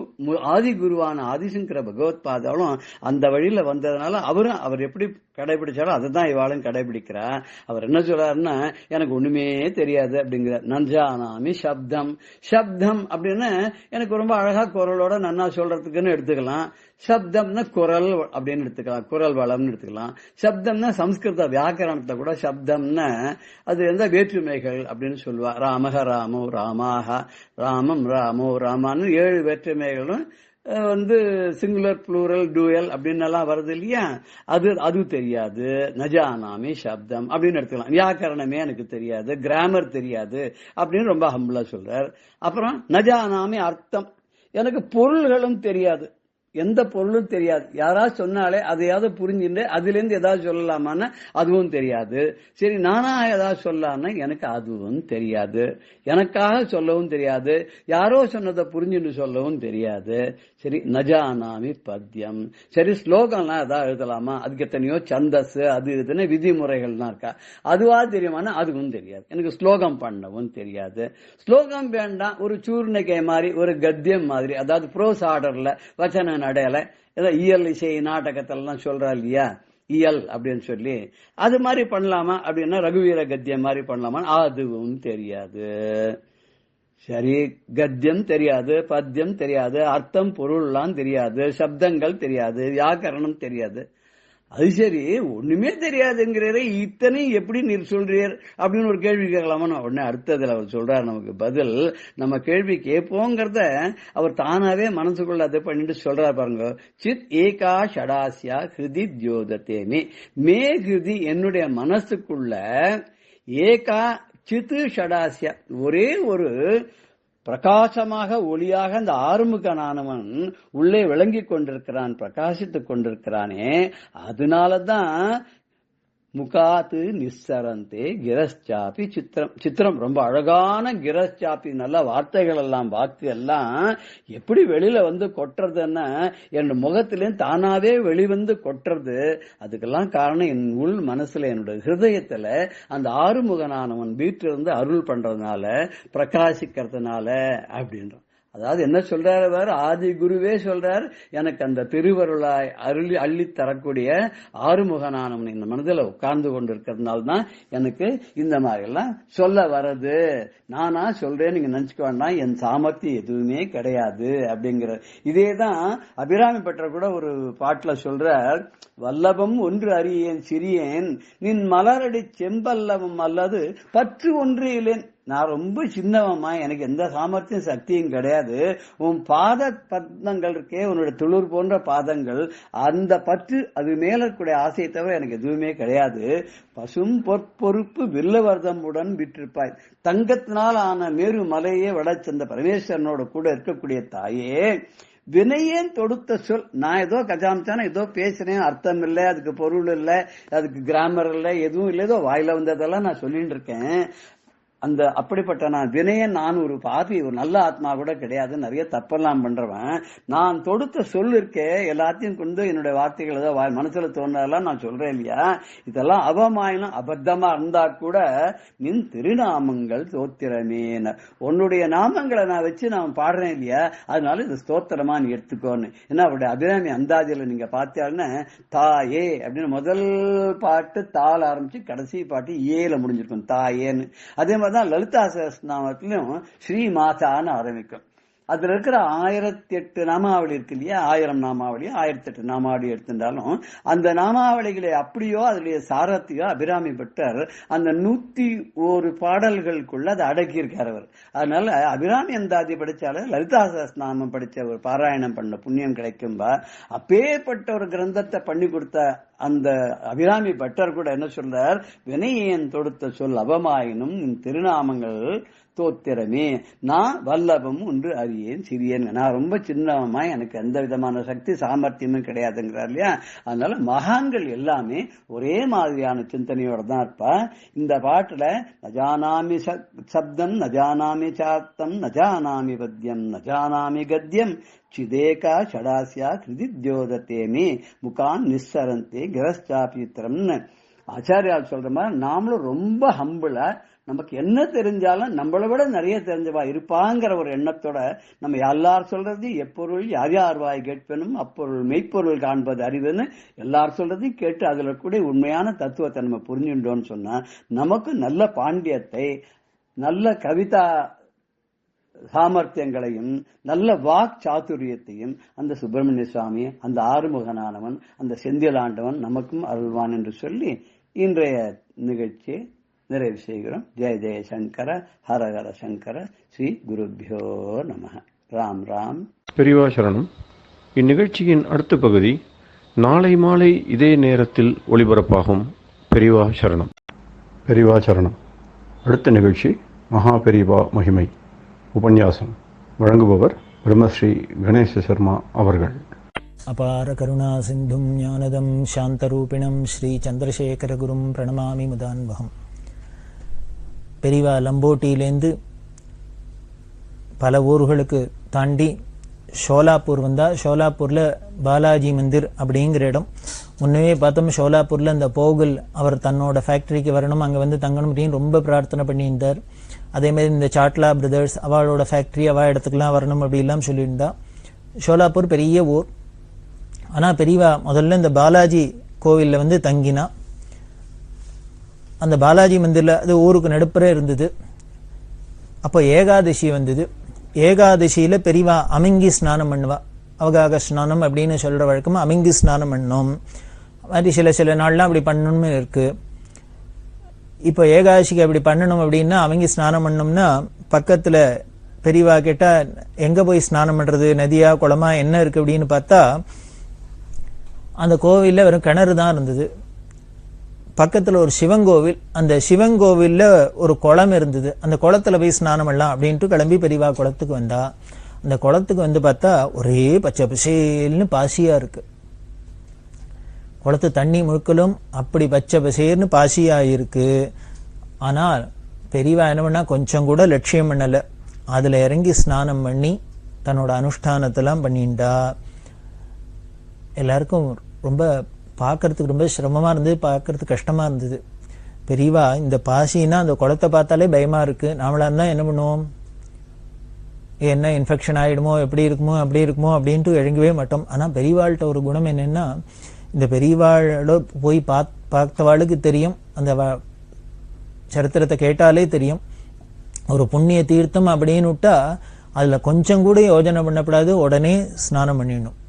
ஆதி குருவான ஆதிசங்கர பகவத் பாதாலும் அந்த வழியில வந்ததுனால அவர் எப்படி கடைபிடிச்சாலும் அதுதான் இவாளும் கடைபிடிக்கிறா. அவர் என்ன சொல்றாருன்னா, எனக்கு ஒண்ணுமே தெரியாது அப்படிங்கிற. நஞ்சானாமி சப்தம். சப்தம் அப்படின்னு எனக்கு ரொம்ப அழகா குரலோட நன்னா சொல்றதுக்குன்னு எடுத்துக்கலாம். சப்தம்னா குரல் அப்படின்னு எடுத்துக்கலாம், குரல் வளம்னு எடுத்துக்கலாம். சப்தம்னா சம்ஸ்கிருத வியாக்கரணத்தை கூட சப்தம்னா அது எந்த வேற்றுமைகள் அப்படின்னு சொல்லுவா. ராமஹ ராமோ ராமாக, ராமம் ராமோ ராமான்னு 7 வேற்றுமைகளும் சிங்குலர் ப்ளூரல் டூயல் அப்படின்னு எல்லாம் வருது இல்லையா? அது தெரியாது. நஜானாமி சப்தம் அப்படின்னு எடுத்துக்கலாம். வியாக்கரணமே எனக்கு தெரியாது, கிராமர் தெரியாது அப்படின்னு ரொம்ப ஹம்பிளா சொல்றார். அப்புறம் நஜானாமி அர்த்தம், எனக்கு பொருள்களும் தெரியாது. எந்த பொருளும் தெரியாது. யாராவது சொன்னாலே அதையாவது புரிஞ்சுட்டு அதுல இருந்து ஏதாவது சொல்லலாமான்னா அதுவும் தெரியாது. சரி நானா ஏதாவது சொல்லலாம்னா எனக்கு அதுவும் தெரியாது. எனக்காக சொல்லவும் தெரியாது, யாரோ சொன்னதை புரிஞ்சுட்டு சொல்லவும் தெரியாது. சரி நஜானாமி பத்யம். சரி ஸ்லோகம்லாம் ஏதாவது எழுதலாமா, அதுக்கு எத்தனையோ சந்தஸ் அது இதுன்னு விதிமுறைகள்லாம் இருக்கா, அதுவா தெரியுமானா அதுவும் தெரியாது. எனக்கு ஸ்லோகம் பண்ணவும் தெரியாது. ஸ்லோகம் வேண்டாம், ஒரு சூர்ணிகை மாதிரி ஒரு கத்தியம் மாதிரி, அதாவது ப்ரோஸ் ஆர்டர்ல வச்சன நடையில ஏதோ இயல் இசை நாடகத்திலாம் சொல்றா இல்லையா இயல் அப்படின்னு சொல்லி அது மாதிரி பண்ணலாமா அப்படின்னா ரகுவீர கத்தியம் மாதிரி பண்ணலாமா அதுவும் தெரியாது. சரி கத்தியம் தெரியாது, பத்தியம் தெரியாது, அர்த்தம் பொருள்லாம் தெரியாது, சப்தங்கள் தெரியாது, வியாக்கரணம் தெரியாது. அது சரி ஒண்ணுமே தெரியாதுங்கிறே இத்தனை எப்படி நீர் சொல்றீர் அப்படின்னு ஒரு கேள்வி கேட்கலாமா? உடனே அடுத்ததுல அவர் சொல்றாரு நமக்கு பதில். நம்ம கேள்வி கேட்போங்கிறத அவர் தானாவே மனசுக்குள்ள அதை பண்ணிட்டு சொல்றாரு பாருங்க. சித் ஏகா ஷடாசியா ஹிருதி தியோதத்தேமி. மே ஹிருதி என்னுடைய மனசுக்குள்ள ஏகா சித்து ஷடாசியா ஒரே ஒரு பிரகாசமாக ஒளியாக அந்த ஆறுமுகனானவன் உள்ளே விளங்கிக் கொண்டிருக்கிறான், பிரகாசித்துக் கொண்டிருக்கிறானே. அதனாலதான் முகாத்து நிஸ்ஸரந்தே கிரஸ்சாப்பி சித்திரம். சித்திரம் ரொம்ப அழகான கிரஸ்சாப்பி, நல்ல வார்த்தைகள் எல்லாம் வாக்கு எல்லாம் எப்படி வெளியில வந்து கொட்டுறதுன்னா என் முகத்திலேயும் தானாவே வெளிவந்து கொட்டுறது. அதுக்கெல்லாம் காரணம் என் உள் மனசுல என்னோட ஹிருதயத்துல அந்த ஆறுமுகனானவன் வீட்டிலிருந்து அருள் பண்றதுனால பிரகாசிக்கிறதுனால அப்படின்ற. அதாவது என்ன சொல்றாரு வேற, ஆதி குருவே சொல்றார், எனக்கு அந்த திருவருளாய் அள்ளி தரக்கூடிய ஆறுமுகனானவன் இந்த மனதில் உட்கார்ந்து கொண்டு இருக்கிறதுனால்தான் எனக்கு இந்த மாதிரி எல்லாம் சொல்ல வர்றது. நானா சொல்றேன் நீங்க நினைச்சுக்க வேண்டாம், என் சாமர்த்தியம் எதுவுமே கிடையாது அப்படிங்கிற. இதேதான் அபிராமி பற்ற கூட ஒரு பாட்டுல சொல்றார். வல்லபம் ஒன்று அறியேன் சிறியேன், நின் மலரடி செம்பல்லவம் அல்லது பற்று ஒன்று இல்லேன். நான் ரொம்ப சின்னவம்மா, எனக்கு எந்த சாமர்த்தியம் சக்தியும் கிடையாது. உன் பாத பத்மங்கள் இருக்கே, உன்னோட துளிர் போன்ற பாதங்கள், அந்த பற்று அது மேல இருக்கக்கூடிய ஆசையை தவிர எனக்கு எதுவுமே கிடையாது. பசும் பொறுப்பு வில்லவர்தமுடன் விற்றிருப்பாய். தங்கத்தினால் ஆன மேரு மலையே வடச்சந்த பரமேஸ்வரனோட கூட இருக்கக்கூடிய தாயே, வினையேன் தொடுத்த சொல். நான் ஏதோ கஜாம்சான ஏதோ பேசுறேன், அர்த்தம் இல்லை, அதுக்கு பொருள் இல்லை, அதுக்கு கிராமர் இல்லை, எதுவும் இல்லை, ஏதோ வாயில வந்ததெல்லாம் நான் சொல்லிட்டு இருக்கேன். அந்த அப்படிப்பட்ட நான் வினயன், நான் ஒரு பாபி, ஒரு நல்ல ஆத்மா கூட கிடையாது, நிறைய தப்பெல்லாம் பண்றவன். நான் தொடுத்த சொல் இருக்கே எல்லாத்தையும் கொண்டு என்னுடைய வார்த்தைகள் ஏதோ மனசுல தோன்றதெல்லாம் நான் சொல்றேன் இல்லையா, இதெல்லாம் அவமாயினம் அபத்தமா இருந்தா கூட நின் திருநாமங்கள் ஸ்தோத்திரமேன, உன்னுடைய நாமங்களை நான் வச்சு நான் பாடுறேன் இல்லையா, அதனால இது ஸ்தோத்திரமா நீ எடுத்துக்கோன்னு. ஏன்னா அவருடைய அபிராமி அந்தாதியில நீங்க பார்த்தீங்கன்னா தாயே அப்படின்னு முதல் பாட்டு தாள் ஆரம்பிச்சு கடைசி பாட்டு ஏல முடிஞ்சிருக்கும், தாயேன்னு. அதே மாதிரி லலிதா சஹஸ்ரநாமத்திலும் ஸ்ரீ மாதான்னு ஆரம்பிக்கும். அதுல இருக்கிற 1008 நாமாவளி இருக்கு இல்லையா, 1000 நாமாவளி 1008 நாமாவளி எடுத்திருந்தாலும் அந்த நாமாவளிகளை அப்படியோ அதனுடைய சாரத்தையோ அபிராமி பட்டர் அந்த 101 பாடல்களுக்குள்ள அதை அடக்கி இருக்கார் அவர். அதனால அபிராமி அந்தாதி படிச்சால லலிதா சஹஸ்ரநாமம் படிச்ச ஒரு பாராயணம் பண்ண புண்ணியம் கிடைக்கும்பா. அப்பேற்பட்ட ஒரு கிரந்தத்தை பண்ணி கொடுத்த அந்த அபிராமி பட்டர் கூட என்ன சொல்றார், வினையேன் தொடுத்த சொல் அவமாயினும் திருநாமங்கள் தோத்திரமே, நான் வல்லபம் ஒன்று அறியேன் சிறியேன், நான் ரொம்ப சின்னவமா, எனக்கு எந்த விதமான சக்தி சாமர்த்தியமும் கிடையாதுங்கிறார் இல்லையா. அதனால மகான்கள் எல்லாமே ஒரே மாதிரியான சிந்தனையோட தான் இருப்பா. இந்த பாட்டுல நஜானாமி சப்தம் நஜானாமி சாத்தம் நஜானாமி பத்யம் நஜானாமி கத்யம் சிதேகா ஷடாசியா கிருதித்யோதத்தேமே முகான் நிஸ்ஸரந்தே கிரஸ்சாபித்திரம்னு ஆச்சாரியால் சொல்ற மாதிரி நாமளும் ரொம்ப ஹம்பிளா, நமக்கு என்ன தெரிஞ்சாலும் நம்மளை விட நிறைய தெரிஞ்சவா இருப்பாங்கிற ஒரு எண்ணத்தோட நம்ம எல்லாரும் சொல்றது எப்பொருள் யார் யார் வாய் கேட்பனும் அப்பொருள் மெய்ப்பொருள் காண்பது அறிவுன்னு எல்லாரும் சொல்றதையும் கேட்டு அதுல கூட உண்மையான தத்துவத்தை நம்ம புரிஞ்சுட்டோம்னு சொன்னா நமக்கு நல்ல பாண்டியத்தை, நல்ல கவிதா சாமர்த்தியங்களையும், நல்ல வாக் சாதுரியத்தையும் அந்த சுப்பிரமணிய சுவாமி, அந்த ஆறுமுகனானவன், அந்த செந்திலாண்டவன் நமக்கும் அருள்வான் என்று சொல்லி இன்றைய நிகழ்ச்சியை நிறைவு செய்கிறோம். ஜெய ஜெய சங்கர ஹர ஹர சங்கர ஸ்ரீ குருபியோ நம. ராம் ராம். பெரியவா சரணம். இந்நிகழ்ச்சியின் அடுத்த பகுதி நாளை மாலை இதே நேரத்தில் ஒளிபரப்பாகும். பெரியவா சரணம். பெரியவா சரணம். அடுத்த நிகழ்ச்சி மகா பெரியவா மகிமை உபன்யாசம். வழங்குபவர் பிரம்மஸ்ரீ கணேச சர்மா அவர்கள். அபார கருணா சிந்தும் ஞானதம் சாந்தரூபிணம் ஸ்ரீ சந்திரசேகரகுரும் பிரணமாமி முதான்வகம். பெரியவா லம்போட்டியிலேருந்து பல ஊர்களுக்கு தாண்டி ஷோலாப்பூர் வந்தால், ஷோலாப்பூரில் பாலாஜி மந்திர் அப்படிங்கிற இடம். முன்னவே பார்த்தோம், ஷோலாப்பூரில் அந்த போகல் அவர் தன்னோட ஃபேக்டரிக்கு வரணும், அங்கே வந்து தங்கணும் அப்படின்னு ரொம்ப பிரார்த்தனை பண்ணியிருந்தார். அதேமாதிரி இந்த சாட்லா பிரதர்ஸ் அவளோட ஃபேக்ட்ரி அவள் இடத்துக்குலாம் வரணும் அப்படிலாம் சொல்லியிருந்தா. ஷோலாப்பூர் பெரிய ஊர். ஆனால் பெரியவா முதல்ல இந்த பாலாஜி கோவிலில் வந்து தங்கினா. அந்த பாலாஜி மந்திரில் அது ஊருக்கு நடுப்புற இருந்தது. அப்போ ஏகாதசி வந்தது. ஏகாதசியில் பெரியவா அமிங்கி ஸ்நானம் பண்ணுவா. அவகாக ஸ்நானம் அப்படின்னு சொல்கிற வழக்கமாக அமிங்கி ஸ்நானம் பண்ணோம். மாதிரி சில நாள்லாம் அப்படி பண்ணணும்னு இருக்குது. இப்போ ஏகாதசிக்கு அப்படி பண்ணணும் அப்படின்னா அமிங்கி ஸ்நானம் பண்ணோம்னா பக்கத்தில் பெரியவா கேட்டால் எங்கே போய் ஸ்நானம் பண்ணுறது, நதியா குளமா என்ன இருக்குது அப்படின்னு பார்த்தா அந்த கோவிலில் வெறும் கிணறு தான் இருந்தது. பக்கத்தில் ஒரு சிவங்கோவில், அந்த சிவங்கோவிலில் ஒரு குளம் இருந்தது. அந்த குளத்தில் போய் ஸ்நானம் பண்ணலாம் அப்படின்ட்டு கிளம்பி பெரியவா குளத்துக்கு வந்தா. அந்த குளத்துக்கு வந்து பார்த்தா ஒரே பச்சை பசேல்னு பாசியாக இருக்குது. குளத்து தண்ணி முழுக்கலும் அப்படி பச்சை பசேர்னு பாசியாக இருக்குது. ஆனால் பெரியவா என்ன பண்ணால் கொஞ்சம் கூட லட்சியம் பண்ணலை. அதில் இறங்கி ஸ்நானம் பண்ணி தன்னோட அனுஷ்டானத்தெல்லாம் பண்ணிண்டா. எல்லாருக்கும் ரொம்ப பார்க்கறதுக்கு ரொம்ப சிரமமாக இருந்தது, பார்க்கறதுக்கு கஷ்டமாக இருந்தது. பெரியவா இந்த பாசின்னா அந்த குளத்தை பார்த்தாலே பயமாக இருக்குது. நாமளாக இருந்தால் என்ன பண்ணுவோம், என்ன இன்ஃபெக்ஷன் ஆகிடுமோ, எப்படி இருக்குமோ அப்படி இருக்குமோ அப்படின்ட்டு இறங்கவே மாட்டோம். ஆனால் பெரியவாள்கிட்ட ஒரு குணம் என்னென்னா, இந்த பெரியவாளோட போய் பார்த்தவாளுக்கு தெரியும், அந்த சரித்திரத்தை கேட்டாலே தெரியும். ஒரு புண்ணிய தீர்த்தம் அப்படின்னு விட்டா அதில் கொஞ்சம் கூட யோஜனை பண்ணப்படாது, உடனே ஸ்நானம் பண்ணிடணும்.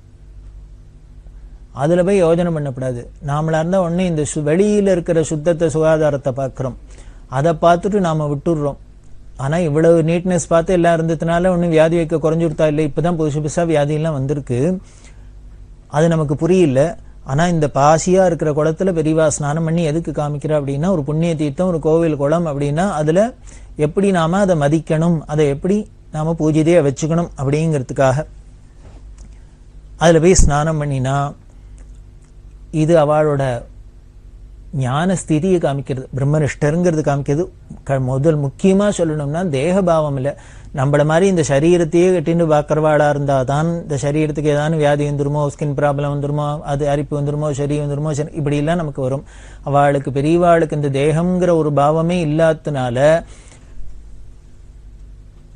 அதில் போய் யோஜனை பண்ணப்படாது. நாமளாக இருந்தால் ஒன்று இந்த வெளியில் இருக்கிற சுத்தத்தை சுகாதாரத்தை பார்க்குறோம், அதை பார்த்துட்டு நாம் விட்டுடுறோம். ஆனால் இவ்வளவு நீட்னஸ் பார்த்து எல்லாம் இருந்ததுனால ஒன்றும் வியாதி வைக்க குறைஞ்சி கொடுத்தா இல்லை. இப்போ தான் புதுசாக வியாதியெல்லாம் வந்திருக்கு, அது நமக்கு புரியல. ஆனால் இந்த பாசியாக இருக்கிற குளத்துல பெரியவா ஸ்நானம் பண்ணி எதுக்கு காமிக்கிறா அப்படின்னா, ஒரு புண்ணிய தீர்த்தம், ஒரு கோவில் குளம் அப்படின்னா அதில் எப்படி நாம் அதை மதிக்கணும், அதை எப்படி நாம் பூஜைதையை வச்சுக்கணும் அப்படிங்கிறதுக்காக அதில் போய் ஸ்நானம் பண்ணினா இது அவளோட ஞான ஸ்திதியை காமிக்கிறது, பிரம்மனிஷ்டருங்கிறது காமிக்கிறது. முதல் முக்கியமாக சொல்லணும்னா தேகபாவம் இல்லை. நம்மள மாதிரி இந்த சரீரத்தையே கட்டின்னு பார்க்குறவாளாக இருந்தால் தான் இந்த சரீரத்துக்கு ஏதாவது வியாதி வந்துருமோ, ஸ்கின் ப்ராப்ளம் வந்துருமோ, அது அரிப்பு வந்துருமோ, சரி வந்துருமோ, இப்படிலாம் நமக்கு வரும். அவளுக்கு பெரியவாளுக்கு இந்த தேகம்ங்கிற ஒரு பாவமே இல்லாததுனால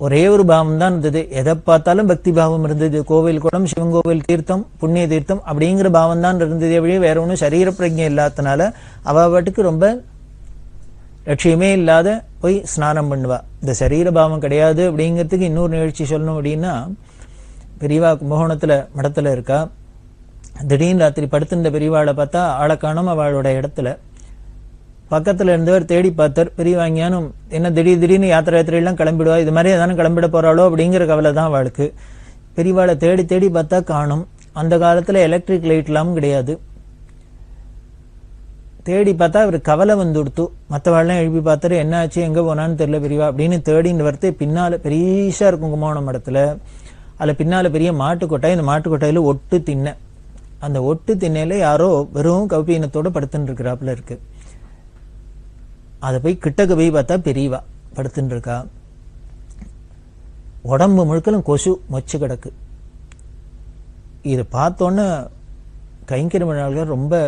ஒரே ஒரு பாவம் தான் இருந்தது. எதை பார்த்தாலும் பக்தி பாவம் இருந்தது. கோவில் குளம், சிவங்கோவில் தீர்த்தம், புண்ணிய தீர்த்தம் அப்படிங்கிற பாவம் தான் இருந்தது. அப்படியே வேற ஒன்றும் சரீர பிரஜை இல்லாதனால அவ பாட்டுக்கு ரொம்ப லட்சியமே இல்லாத போய் ஸ்நானம் பண்ணுவா. இந்த சரீர பாவம் கிடையாது அப்படிங்கிறதுக்கு இன்னொரு நிகழ்ச்சி சொல்லணும் அப்படின்னா, பெரியவா கும்பகோணத்தில் மடத்தில் இருக்கா. திடீர்னு ராத்திரி படுத்திருந்த பெரியவாளை பார்த்தா ஆளை காணோம். அவளோட இடத்துல பக்கத்தில் இருந்தவர் தேடி பார்த்தார். பெரியவாங்கியானும் என்ன திடீர்னு யாத்திரையெல்லாம் கிளம்பிடுவா, இது மாதிரி எதானு கிளம்பிட போகிறாளோ அப்படிங்கிற கவலை தான் அவளுக்கு. பெரியவாளை தேடி பார்த்தா காணும். அந்த காலத்தில் எலக்ட்ரிக் லைட்லாம் கிடையாது. தேடி பார்த்தா அவர் கவலை வந்து கொடுத்து மற்றவாள்லாம் எழுப்பி பார்த்தாரு. என்ன ஆச்சு, எங்கே போனான்னு தெரியல பெரியவா அப்படின்னு தேடின்னு வரத்து. பின்னால் பெரியஷா இருக்கும் கும்பகோணம் இடத்துல. அதில் பின்னால் பெரிய மாட்டுக்கொட்டாய். இந்த மாட்டுக்கொட்டாயில் ஒட்டு திண்ணை. அந்த ஒட்டு திண்ணையில் யாரோ வெறும் கௌபீனத்தோடு படுத்துன்னு இருக்கிறாப்புல இருக்கு. அதை போய் கிட்டக்க போய் பார்த்தா பெரியவா படுத்துன்னு இருக்கா. உடம்பு முழுக்கலும் கொசு மொச்சு கிடக்கு. இதை பார்த்தோன்னே கைங்கரிமர்கள் ரொம்ப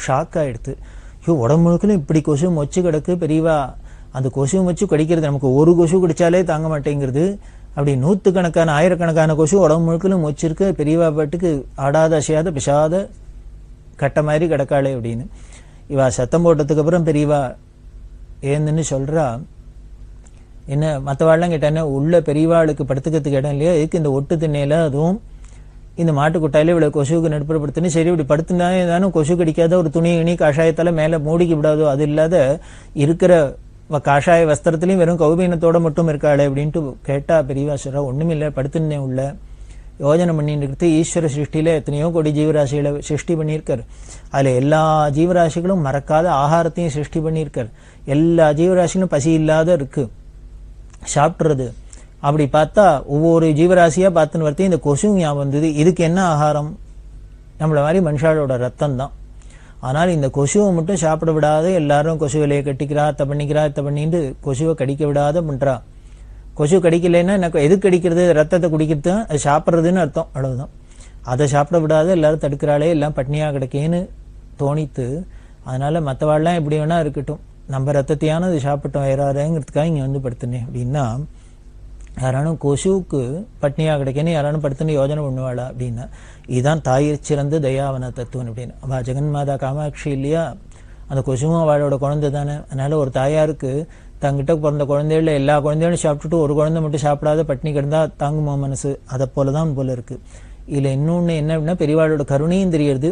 ஷாக் ஆகிடுது. ஐயோ, உடம்பு முழுக்கலும் இப்படி கொசு மொச்சு கிடக்கு. பெரியவா அந்த கொசு மொச்சு கடிக்கிறது நமக்கு ஒரு கொசு கடிச்சாலே தாங்க மாட்டேங்கிறது. அப்படி நூற்றுக்கணக்கான ஆயிரக்கணக்கான கொசு உடம்பு முழுக்கலும் மொச்சிருக்கு. பெரியவா பாட்டுக்கு ஆடாத அசையாத பிசாத கட்ட மாதிரி கிடக்காளே அப்படின்னு இவா சத்தம் போட்டதுக்கு அப்புறம் பெரியவா ஏந்துன்னு சொல்கிறா. என்ன மற்றவாள்லாம் கேட்டானே, உள்ள பெரியவாளுக்கு படுத்துக்கிறதுக்கு இடம் இல்லையா, எதுக்கு இந்த ஒட்டு திண்ணையில் அதுவும் இந்த மாட்டுக்குட்டாயில இவ்வளோ கொசுவுக்கு நடுப்புறப்படுத்துன்னு, சரி இப்படி படுத்துனா ஏதானும் கொசு கடிக்காத ஒரு துணி காஷாயத்தால் மேலே மூடிக்க விடாதோ, அது இல்லாத இருக்கிற காஷாய வஸ்திரத்துலையும் வெறும் கௌபீனத்தோடு மட்டும் இருக்காளே அப்படின்ட்டு கேட்டா. பெரியவா சொல்கிறா, ஒன்றுமில்லை, படுத்துன்னே உள்ள யோஜனை பண்ணிட்டு இருக்கிறது. ஈஸ்வர சிருஷ்டியில் எத்தனையோ கோடி ஜீவராசிகளை சிருஷ்டி பண்ணியிருக்கார். அதில் எல்லா ஜீவராசிகளும் மறக்காத ஆகாரத்தையும் சிருஷ்டி பண்ணியிருக்கார். எல்லா ஜீவராசிகளும் பசி இல்லாத இருக்கு, சாப்பிட்றது. அப்படி பார்த்தா ஒவ்வொரு ஜீவராசியாக பார்த்துன்னு வரத்தையும் இந்த கொசு ஞாபகம் வந்தது. இதுக்கு என்ன ஆகாரம் நம்மள மாதிரி மனுஷாலோட ரத்தம் தான். ஆனால் இந்த கொசுவை மட்டும் சாப்பிட விடாத எல்லாரும் கொசு விலையை கட்டிக்கிறா, அத்தை பண்ணிட்டு கொசுவை கடிக்க விடாத பண்றா. கொசு கடிக்கலைன்னா எனக்கு எது கடிக்கிறது, ரத்தத்தை குடிக்கிறது, அது சாப்பிட்றதுன்னு அர்த்தம், அவ்வளவுதான். அதை சாப்பிட விடாத எல்லாரும் தடுக்கிறாளே, எல்லாம் பட்னியாக கிடைக்கேன்னு தோணித்து. அதனால மற்றவாள்லாம் எப்படி வேணா இருக்கட்டும், நம்ம ரத்தத்தையான அது சாப்பிட்டோம் வேறாருங்கிறதுக்காக இங்கே வந்து படுத்துனேன் அப்படின்னா, யாரானும் கொசுவுக்கு பட்னியாக கிடைக்கேன்னு யாரானும் படுத்துன்னு யோஜனை பண்ணுவாளா அப்படின்னா, இதுதான் தாயிற் சிறந்த தயாவன தத்துவம் அப்படின்னு. அவள் ஜெகன்மாதா காமாட்சி இல்லையா, அந்த கொசுவும் அவளோட குழந்தை தானே. அதனால ஒரு தாயாருக்கு தங்கிட்ட பிறந்த குழந்தைகள எல்லா குழந்தைகளும் சாப்பிட்டுட்டு ஒரு குழந்தை மட்டும் சாப்பிடாத பட்னி கிடந்தா தாங்குமா மனசு? அதை போலதான் போல இருக்கு. இதுல இன்னொன்னு என்ன அப்படின்னா, பெரியவாளோட கருணையும் தெரியுது.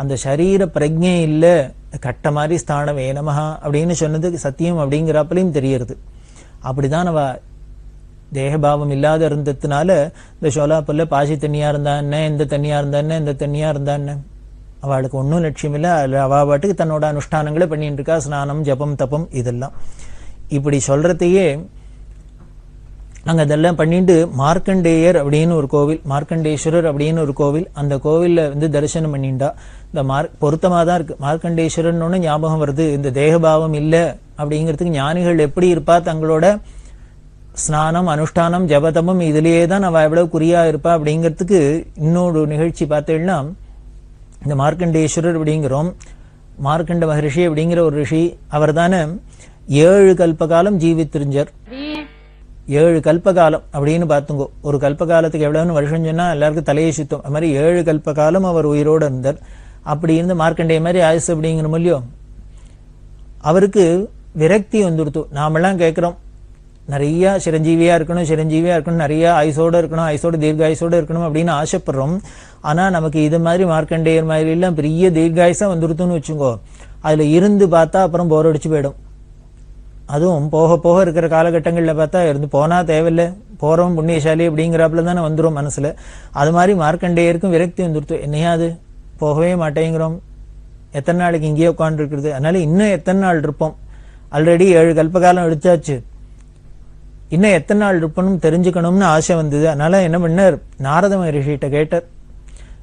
அந்த சரீர பிரஜை இல்ல, கட்ட மாதிரி ஸ்தானம் வேணமஹா அப்படின்னு சொன்னது சத்தியம் அப்படிங்கிறப்பலையும் தெரியுது. அப்படிதான் அவ தேகபாவம் இல்லாத இருந்ததுனால இந்த சோலாப்பல்ல பாசி தண்ணியா இருந்தா என்ன, எந்த தண்ணியா இருந்தா என்ன, எந்த தண்ணியா இருந்தா என்ன, அவளுக்கு ஒன்றும் லட்சியம் இல்லை. அவ பாட்டுக்கு தன்னோட அனுஷ்டானங்களை பண்ணிட்டு இருக்கா, ஸ்நானம் ஜபம் தபம் இதெல்லாம். இப்படி சொல்றதையே நாங்கள் அதெல்லாம் பண்ணிட்டு மார்க்கண்டேயர் அப்படின்னு ஒரு கோவில், மார்க்கண்டேஸ்வரர் அப்படின்னு ஒரு கோவில், அந்த கோவிலில் வந்து தரிசனம் பண்ணிண்டா. இந்த பொருத்தமாக தான் இருக்கு. மார்க்கண்டேஸ்வரர்னு ஞாபகம் வருது. இந்த தேகபாவம் இல்லை அப்படிங்கிறதுக்கு ஞானிகள் எப்படி இருப்பா, தங்களோட ஸ்நானம் அனுஷ்டானம் ஜபதமம் இதுலேயே தான் அவள் எவ்வளவு குறியா இருப்பா அப்படிங்கிறதுக்கு இன்னொரு நிகழ்ச்சி பார்த்தேன்னா, இந்த மார்க்கண்டேஸ்வரர் அப்படிங்கிறோம், மார்க்கண்ட மகரிஷி அப்படிங்கிற ஒரு ரிஷி, அவர் தானே 7 கல்பகாலம் ஜீவித்திருந்தார். 7 கல்பகாலம் அப்படின்னு பார்த்துங்கோ. ஒரு கல்பகாலத்துக்கு எவ்வளவுன்னு வருஷம் சொன்னா எல்லாருக்கும் தலையை சுத்தம். அது மாதிரி 7 கல்பகாலம் அவர் உயிரோடு இருந்தார். அப்படி இருந்து மார்க்கண்டேய மாதிரி ஆயுசு அப்படிங்கிற இல்லையோ, அவருக்கு விரக்தி வந்துடுத்து. நாமெல்லாம் கேட்கிறோம், நிறைய சிரஞ்சீவியா இருக்கணும், நிறைய ஆயுசோடு இருக்கணும், ஆயுசோடு தீர்காயுசோடு இருக்கணும் அப்படின்னு ஆசைப்படுறோம். ஆனா நமக்கு இது மாதிரி மார்க்கண்டேயர் மாதிரி எல்லாம் பெரிய தீர்காயுசா வந்துடுத்துன்னு வச்சுங்கோ, அதுல இருந்து பார்த்தா அப்புறம் போர் அடிச்சு போயிடும். அதுவும் போக போக இருக்கிற காலகட்டங்களில் பார்த்தா இருந்து போனா தேவையில்லை, போறோம் புண்ணியசாலி அப்படிங்கிறாப்புல தானே வந்துடும் மனசுல. அது மாதிரி மார்க்கண்டேயருக்கும் விரக்தி வந்துடுத்து. என்னையாது போகவே மாட்டேங்கிறோம், எத்தனை நாளைக்கு இங்கேயே உட்காந்து இருக்கிறது, அதனால இன்னும் எத்தனை நாள் இருப்போம், ஆல்ரெடி 7 கல்பகாலம் எடுத்தாச்சு, இன்னும் எத்தனை நாள் இருப்பணும் தெரிஞ்சுக்கணும்னு ஆசை வந்தது. அதனால என்ன பண்ணார், நாரத மகரிஷிகிட்ட கேட்டார்,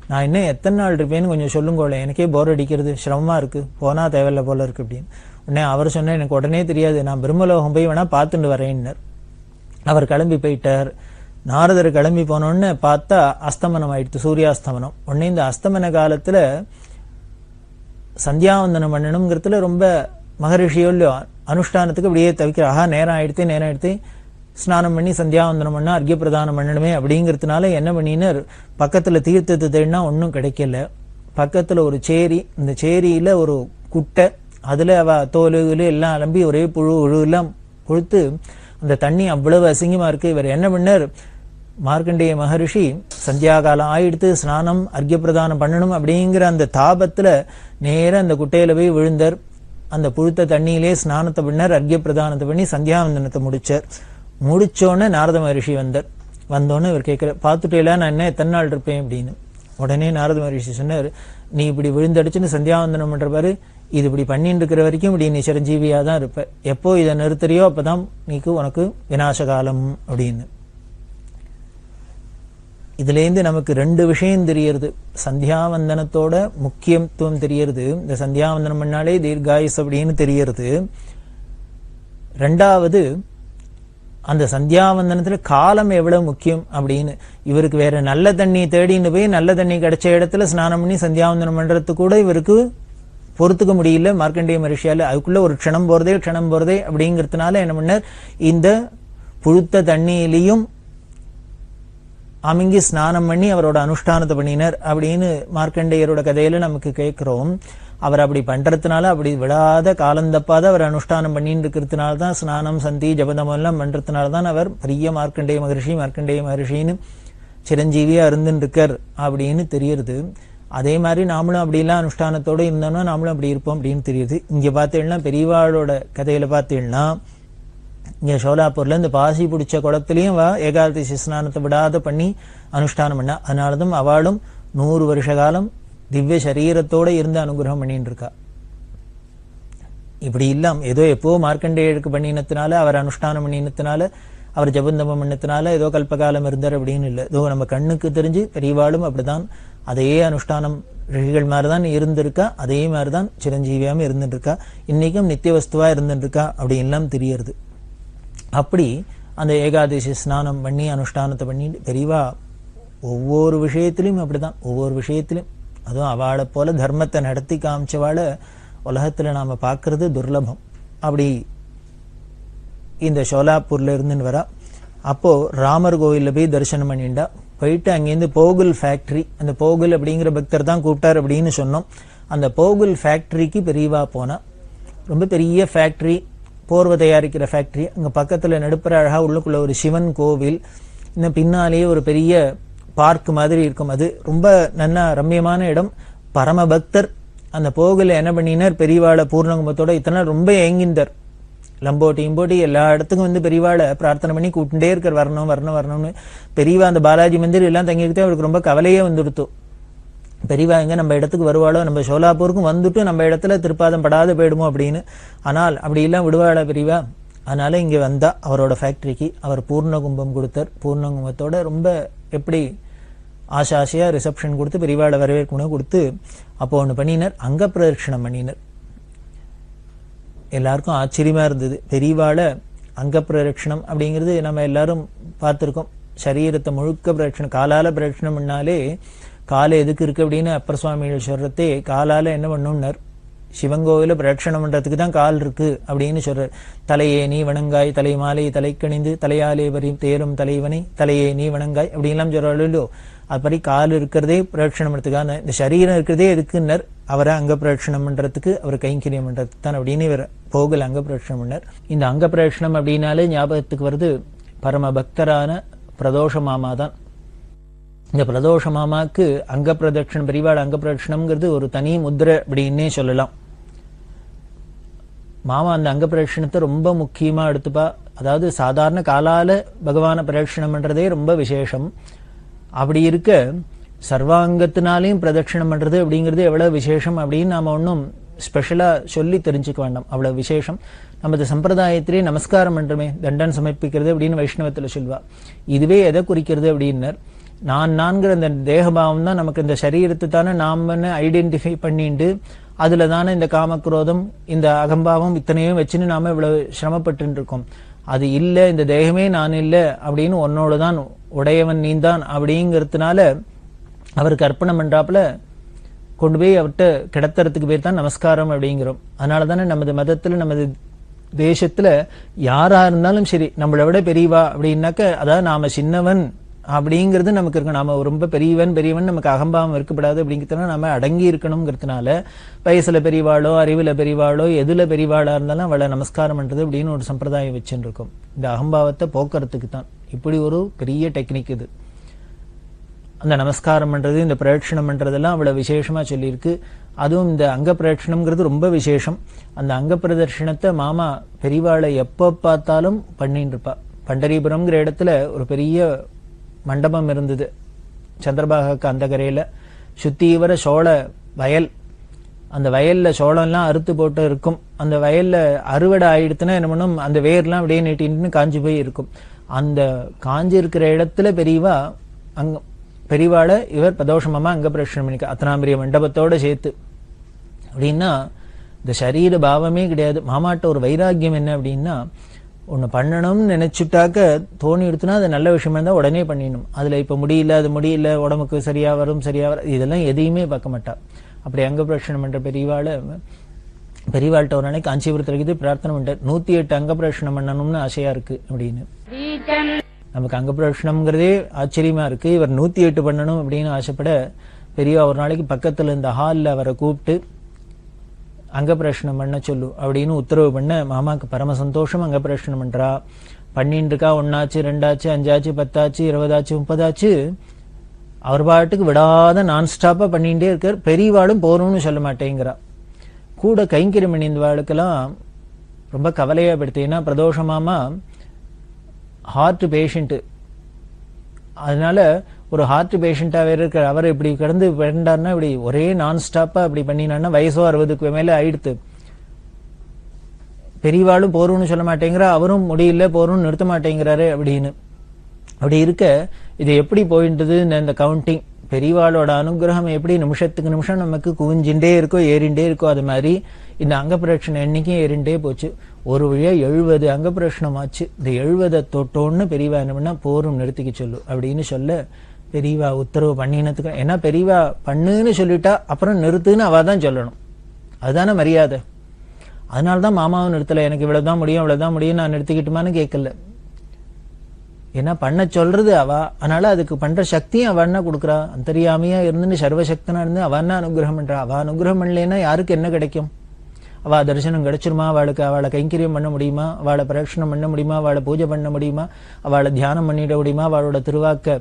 நான் இன்னும் எத்தனை நாள் இருப்பேன்னு கொஞ்சம் சொல்லுங்கோளே, எனக்கே போர் அடிக்கிறது, சிரமமா இருக்கு, போனா தேவையில்ல போல இருக்கு அப்படின்னு. உடனே அவர் சொன்னார், எனக்கு உடனே தெரியாது, நான் பிரம்மலோகம் போய் வேணா பார்த்துட்டு வரேன்னார். அவர் கிளம்பி போயிட்டார். நாரதர் கிளம்பி போனோன்னு பார்த்தா அஸ்தமனம் ஆயிடுத்து, சூரியாஸ்தமனம். உடனே இந்த அஸ்தமன காலத்துல சந்தியாவந்தனம் பண்ணணுங்கிறதுல ரொம்ப மகரிஷியோ இல்லையோ அனுஷ்டானத்துக்கு அப்படியே தவிக்கிற, ஆஹா நேரம் ஆயிடுத்து, ஸ்நானம் பண்ணி சந்தியாவந்தனம் பண்ணா அர்க்கிய பிரதானம் பண்ணணுமே அப்படிங்கிறதுனால என்ன பண்ணினார், பக்கத்துல தீர்த்தத்தை தேடினா ஒன்றும் கிடைக்கல. பக்கத்துல ஒரு சேரி, இந்த சேரியில ஒரு குட்டை, அதுல அவ தோலு எல்லாம் அலம்பி ஒரே புழு எல்லாம் கொழுத்து அந்த தண்ணி அவ்வளவு அசிங்கமா இருக்கு. இவர் என்ன பண்ணார், மார்க்கண்டேய மகரிஷி சந்தியாகாலம் ஆயிடுத்து, ஸ்நானம் அர்க்கிய பிரதானம் பண்ணணும் அப்படிங்கிற அந்த தாபத்துல நேரம் அந்த குட்டையில போய் விழுந்தார். அந்த புழுத்த தண்ணியிலே ஸ்நானத்தை பண்ணார், அர்க்கிய பிரதானத்தை பண்ணி சந்தியாவந்தனத்தை முடிச்சார். முடிச்சோன்னு நாரத மகரிஷி வந்தார். வந்தோன்னு இவர் கேட்கிற, பார்த்துட்டேல நான் என்ன எத்தனை நாள் இருப்பேன் அப்படின்னு. உடனே நாரத மகரிஷி சொன்னார், நீ இப்படி விழுந்தடிச்சுன்னு சந்தியாவந்தனம் பண்ற பாரு, இது இப்படி பண்ணிட்டு இருக்கிற வரைக்கும் இப்படி நீ சிரஞ்சீவியா தான் இருப்ப, எப்போ இதை நிறுத்துறியோ அப்பதான் உனக்கு விநாசகாலம் அப்படின்னு. இதுல இருந்து நமக்கு 2 விஷயம் தெரியறது. சந்தியாவந்தனத்தோட முக்கியத்துவம் தெரியறது, இந்த சந்தியாவந்தனம் பண்ணாலே தீர்காயுஸ் அப்படின்னு தெரியறது. 2வது அந்த சந்தியாவந்தனத்துல காலம் எவ்வளவு முக்கியம் அப்படின்னு. இவருக்கு வேற நல்ல தண்ணி தேடின்னு போய் நல்ல தண்ணி கிடைச்ச இடத்துல ஸ்நானம் பண்ணி சந்தியாவந்தனம் பண்றது கூட இவருக்கு பொறுத்துக்க முடியல மார்க்கண்டேய மகரிஷியால. அதுக்குள்ள ஒரு க்ஷணம் போறதே அப்படிங்கிறதுனால என்ன பண்ணார், இந்த புழுத்த தண்ணியிலையும் அமிங்கி ஸ்நானம் பண்ணி அவரோட அனுஷ்டானத்தை பண்ணினார் அப்படின்னு மார்க்கண்டேயரோட கதையில நமக்கு கேட்கிறோம். அவர் அப்படி பண்றதுனால, அப்படி விடாத காலந்தப்பாத அவர் அனுஷ்டானம் பண்ணிட்டு இருக்கிறதுனால தான், ஸ்நானம் சந்தி ஜபதம் எல்லாம் பண்றதுனால தான் அவர் பெரிய மார்க்கண்டேய மகரிஷின்னு சிரஞ்சீவியா இருந்துட்டு இருக்கார் அப்படின்னு தெரியுது. அதே மாதிரி நாமளும் அப்படிலாம் அனுஷ்டானத்தோட இருந்தோம்னா நாமளும் அப்படி இருப்போம் அப்படின்னு தெரியுது. இங்க பார்த்தீங்கன்னா பெரியவாளோட கதையில பார்த்தீங்கன்னா, இங்க சோலாப்பூர்ல இந்த பாசி பிடிச்ச குளத்திலையும் ஏகாதசி ஸ்நானத்தை விடாத பண்ணி அனுஷ்டானம் பண்ணா. அதனாலதான் அவளும் 100 வருஷ காலம் திவ்ய சரீரத்தோட இருந்து அனுகிரகம் பண்ணிட்டு இருக்கா. இப்படி இல்லாம ஏதோ எப்போ மார்க்கண்டேயருக்கு பண்ணினத்தினால, அவர் அனுஷ்டானம் பண்ணினத்தினால, அவர் ஜபந்தபம் பண்ணத்தினால ஏதோ கல்பகாலம் இருந்தார் அப்படின்னு இல்லை. ஏதோ நம்ம கண்ணுக்கு தெரிஞ்சு பெரியவாளும் அப்படிதான் அதே அனுஷ்டானம் ரிஷிகள் மாதிரிதான் இருந்திருக்கா, அதே மாதிரிதான் சிரஞ்சீவியாம இருந்துட்டு இருக்கா, இன்னைக்கும் நித்திய வஸ்துவா இருந்துட்டு இருக்கா அப்படின்லாம் தெரியறது. அப்படி அந்த ஏகாதசி ஸ்நானம் பண்ணி அனுஷ்டானத்தை பண்ணி பெரியவா ஒவ்வொரு விஷயத்திலையும் அப்படிதான், ஒவ்வொரு விஷயத்திலும் அதுவும் அவளை போல தர்மத்தை நடத்தி காமிச்சவாளை உலகத்துல நாம பார்க்கறது துர்லபம். அப்படி இந்த ஷோலாப்பூர்ல இருந்துன்னு வரா. அப்போ ராமர் கோவில்ல போய் தரிசனம் பண்ணிண்டா. போயிட்டு அங்கேருந்து போகுல் ஃபேக்டரி, அந்த போகுல் அப்படிங்கிற பக்தர் தான் கூப்பிட்டார் அப்படின்னு சொன்னோம். அந்த போகுல் ஃபேக்டரிக்கு பெரியவா போனா. ரொம்ப பெரிய ஃபேக்டரி, போர்வை தயாரிக்கிற ஃபேக்டரி. அங்க பக்கத்துல நடுப்புற அழகா உள்ளுக்குள்ள ஒரு சிவன் கோவில், இன்னும் பின்னாலேயே ஒரு பெரிய பார்க் மாதிரி இருக்கும். அது ரொம்ப நல்ல ரம்யமான இடம். பரமபக்தர் அந்த போகுல என்ன பண்ணினார், பெரியவாளை பூர்ணகும்பத்தோட இத்தனை ரொம்ப ஏங்கிந்தார். லம்போட்டி இம்போட்டி எல்லா இடத்துக்கும் வந்து பெரியவாளை பிரார்த்தனை பண்ணி கூட்டுட்டே இருக்கார், வரணும் வரணும் வரணும்னு. பெரியவா அந்த பாலாஜி மந்திர் எல்லாம் தங்கிக்கிட்டே அவருக்கு ரொம்ப கவலையே வந்துடுத்து. பெரியவா எங்க நம்ம இடத்துக்கு வருவாளோ, நம்ம சோலாப்பூருக்கும் வந்துட்டு நம்ம இடத்துல திருப்பாதம் படாத போயிடுமோ அப்படின்னு. ஆனால் அப்படி எல்லாம் விடுவாளா பெரியவா? அதனால இங்க வந்தா அவரோட ஃபேக்டரிக்கு. அவர் பூர்ணகும்பம் கொடுத்தார். பூர்ணகும்பத்தோட ரொம்ப எப்படி ஆசையா ரிசப்ஷன் கொடுத்து பெரியவாளை வரவேற்கணும் கொடுத்து அப்போ ஒண்ணு பண்ணினர், அங்க பிரதட்சணம் பண்ணினர். எல்லாருக்கும் ஆச்சரியமா இருந்தது. பெரியவாளை அங்க பிரதட்சணம் அப்படிங்கிறது நம்ம எல்லாரும் பார்த்திருக்கோம். சரீரத்தை முழுக்க பிரதட்சணம், காலால பிரதட்சணம் பண்ணாலே காலை எதுக்கு இருக்கு அப்படின்னு அப்பர் சுவாமிகள் சொல்றதே, காலால என்ன பண்ணும்னர், சிவங்கோவில பிரதட்சணம் பண்றதுக்கு தான் கால் இருக்கு அப்படின்னு சொல்றார். தலையே நீ வணங்காய், தலை மாலை தலை கணிந்து, தலையாலே வரி தேரும் தலைவனை, தலையே நீ வணங்காய் அப்படின்லாம் சொல்றாளோ. அதுபடி கால் இருக்கிறதே பிரதட்சணம் பண்றதுக்காக, இந்த சரீரம் இருக்கிறதே எதுக்குன்னர், அவரை அங்க பிரதட்சணம் பண்றதுக்கு, அவர் கைங்கரியம் பண்றதுக்கு தான் அப்படின்னு இவர் போகல அங்க பிரதட்சணம் பண்ணார். இந்த அங்க பிரதட்சணம் அப்படின்னாலே ஞாபகத்துக்கு வருது பரம பக்தரான பிரதோஷ மாமா தான். இந்த பிரதோஷ மாமாக்கு அங்க பிரதட்சணம், பெரியவாள் அங்க பிரதட்சணம்ங்கிறது ஒரு தனி முத்திரை அப்படின்னே சொல்லலாம். மாமா அந்த அங்க பிரதட்சணத்தை ரொம்ப முக்கியமா எடுத்துப்பா. அதாவது சாதாரண காலால பகவான பிரதட்சணம் பண்றதே ரொம்ப விசேஷம். அப்படி இருக்க சர்வாங்கத்தினாலையும் பிரதட்சணம் பண்றது அப்படிங்கிறது எவ்வளவு விசேஷம் அப்படின்னு நாம ஒன்றும் ஸ்பெஷலா சொல்லி தெரிஞ்சுக்க வேண்டாம், அவ்வளவு விசேஷம். நமது சம்பிரதாயத்திலே நமஸ்காரம் பண்றமே, தண்டன் சமர்ப்பிக்கிறது அப்படின்னு வைஷ்ணவத்துல சொல்வா. இதுவே எதை குறிக்கிறது அப்படின்னர், நான்கிற அந்த தேகபாவம் தான் நமக்கு இந்த சரீரத்தை தானே நாம ஐடென்டிஃபை பண்ணிட்டு அதுல தானே இந்த காமக்ரோதம் இந்த அகம்பாவம் இத்தனையும் வச்சுன்னு நாம இவ்வளவு சிரமப்பட்டு இருக்கோம். அது இல்ல, இந்த தேகமே நான் இல்லை அப்படின்னு உன்னோடு தான் உடையவன் நீந்தான் அப்படிங்கிறதுனால அவருக்கு அர்ப்பணம் பண்றாப்புல கொண்டு போய் அவர்கிட்ட கிடத்துறதுக்கு பேர் தான் நமஸ்காரம் அப்படிங்கிறோம். அதனால தானே நமது மதத்துல நமது தேசத்துல யாரா இருந்தாலும் சரி நம்மளை விட பெரியவா அப்படின்னாக்க, அதாவது நாம சின்னவன் அப்படிங்கிறது நமக்கு இருக்கு. நாம ரொம்ப பெரியவன் நமக்கு அகம்பாவம் இருக்கப்படாது அப்படிங்கிறதுனால நாம அடங்கி இருக்கணுங்கிறதுனால வயசுல பெரியவாளோ அறிவுல பெரியவாளோ எதுல பெரியவாளா இருந்தாலும் அவளை நமஸ்காரம் பண்றது அப்படின்னு ஒரு சம்பிரதாயம் வச்சுட்டு இருக்கோம். இந்த அகம்பாவத்தை போக்குறதுக்கு தான் இப்படி ஒரு பெரிய டெக்னிக் இது. அந்த நமஸ்காரம் பண்றது, இந்த பிரதட்சணம் பண்றதெல்லாம் அவ்வளவு விசேஷமா சொல்லியிருக்கு. அதுவும் இந்த அங்க பிரதட்சணம்ங்கிறது ரொம்ப விசேஷம். அந்த அங்க பிரதட்சணத்தை மாமா பெரியவாளை எப்ப பார்த்தாலும் பண்ணிட்டு இருப்பா. பண்டரிபுரம்ங்கிற இடத்துல ஒரு பெரிய மண்டபம் இருந்தது, சந்திரபாகாக்கு அந்த கரையில. சுத்தீவர சோழ வயல், அந்த வயல்ல சோளம்லாம் அறுத்து போட்டு இருக்கும். அந்த வயல்ல அறுவடை ஆயிடுத்துன்னா என்ன பண்ணும், அந்த வேர்லாம் அப்படியே நீட்டின்னு காஞ்சி போய் இருக்கும். அந்த காஞ்சி இருக்கிற இடத்துல பெரியவா அங்க பெரியவாளை இவர் பிரதோஷமா அங்க பிரதட்சணம் பண்ணிக்க, அத்தனாம்பிரிய மண்டபத்தோட சேர்த்து. அப்படின்னா இந்த சரீர பாவமே கிடையாது. மாமாட்ட ஒரு வைராக்கியம் என்ன அப்படின்னா, ஒண்ணு பண்ணணும்னு நினைச்சுட்டாக்க தோணி எடுத்துனா அது நல்ல விஷயமா இருந்தா உடனே பண்ணிடணும். அதுல இப்ப முடியல, அது முடியல, உடம்புக்கு சரியா வரும் இதெல்லாம் எதையுமே பார்க்க மாட்டா. அப்படி அங்க பிரதட்சணம் பண்ற பெரியவாள்கிட்ட ஒரு நாளைக்கு காஞ்சிபுரத்துல பிரார்த்தனை பண்ணிட்டார், 108 அங்க பிரதட்சணம் பண்ணணும்னு ஆசையா இருக்கு அப்படின்னு. நமக்கு அங்க பிரதட்சணம்ங்கிறதே ஆச்சரியமா இருக்கு, இவர் 108 பண்ணணும் அப்படின்னு ஆசைப்பட பெரியவா ஒரு நாளைக்கு பக்கத்துல இந்த ஹால்ல அவரை கூப்பிட்டு அங்க பிரதட்சணம் பண்ண சொல்லு அப்படின்னு உத்தரவு பண்ண, மாமாக்கு பரம சந்தோஷம். அங்க பிரதட்சணம் பண்றா, பண்ணிட்டு இருக்கா. 1 ஆச்சு, 2 ஆச்சு, 5 ஆச்சு, 10 ஆச்சு, 20 ஆச்சு, 30 ஆச்சு. அவர் பாட்டுக்கு விடாத நான் ஸ்டாப்பா பண்ணிட்டே இருக்கார். பெரியவாளும் போறோம்னு சொல்ல மாட்டேங்கிறா. கூட கைங்கரியம் பண்ணிந்தவாளுக்கெல்லாம் ரொம்ப கவலையா படுத்து. ஏன்னா பிரதோஷமாமா ஹார்ட் பேஷண்ட், அதனால ஒரு ஹார்ட் பேஷண்டா வேற இருக்க அவர் இப்படி கிடந்து வேண்டாருன்னா இப்படி ஒரே நான் ஸ்டாப்பா இப்படி பண்ணினான்னா வயசோ 60க்கு மேல ஆயிடுத்து. பெரியவாளும் போறோம்னு சொல்ல மாட்டேங்கிறா, அவரும் முடியல போறோம்னு நிறுத்த மாட்டேங்கிறாரு அப்படின்னு. அப்படி இருக்க இது எப்படி போயின்றது இந்த கவுண்டிங் பெரியவாளோட அனுகிரகம் எப்படி நிமிஷத்துக்கு நிமிஷம் நமக்கு குவிஞ்சுட்டே இருக்கோ ஏறிண்டே இருக்கோ, அது மாதிரி இந்த அங்க பிரதட்சணம் எண்ணிக்கையும் ஏறிண்டே போச்சு. ஒரு வழியா 70 அங்க பிரதட்சணம் ஆச்சு. இந்த 70 தொட்டோன்னு பெரியவா என்ன பண்ணா, போரும் நிறுத்திக்க சொல்லு அப்படின்னு சொல்ல பெரியவா உத்தரவு பண்ணினதுக்கு, ஏன்னா பெரியவா பண்ணுன்னு சொல்லிட்டா அப்புறம் நிறுத்துன்னு அவ தான் சொல்லணும், அதுதானே மரியாதை. அதனாலதான் மாமாவும் நிறுத்தல. எனக்கு இவ்வளவுதான் முடியும் நான் நிறுத்திக்கிட்டுமான்னு கேட்கல. ஏன்னா பண்ண சொல்றது அவ, அதனால அதுக்கு பண்ற சக்தியும் அவ என்ன கொடுக்குறா. அந்தரியாமையா இருந்து சர்வசக்தனா இருந்து அவ என்ன அனுகிரகம் பண்றா. அவ அனுகிரகம் பண்ணலன்னா யாருக்கு என்ன கிடைக்கும்? அவ தரிசனம் கிடைச்சிருமா? அவளை கைங்கரியம் பண்ண முடியுமா? அவளை பிரதட்சணம் பண்ண முடியுமா? அவளை பூஜை பண்ண முடியுமா? அவளை தியானம் பண்ணிட முடியுமா? அவளோட திருவாக்க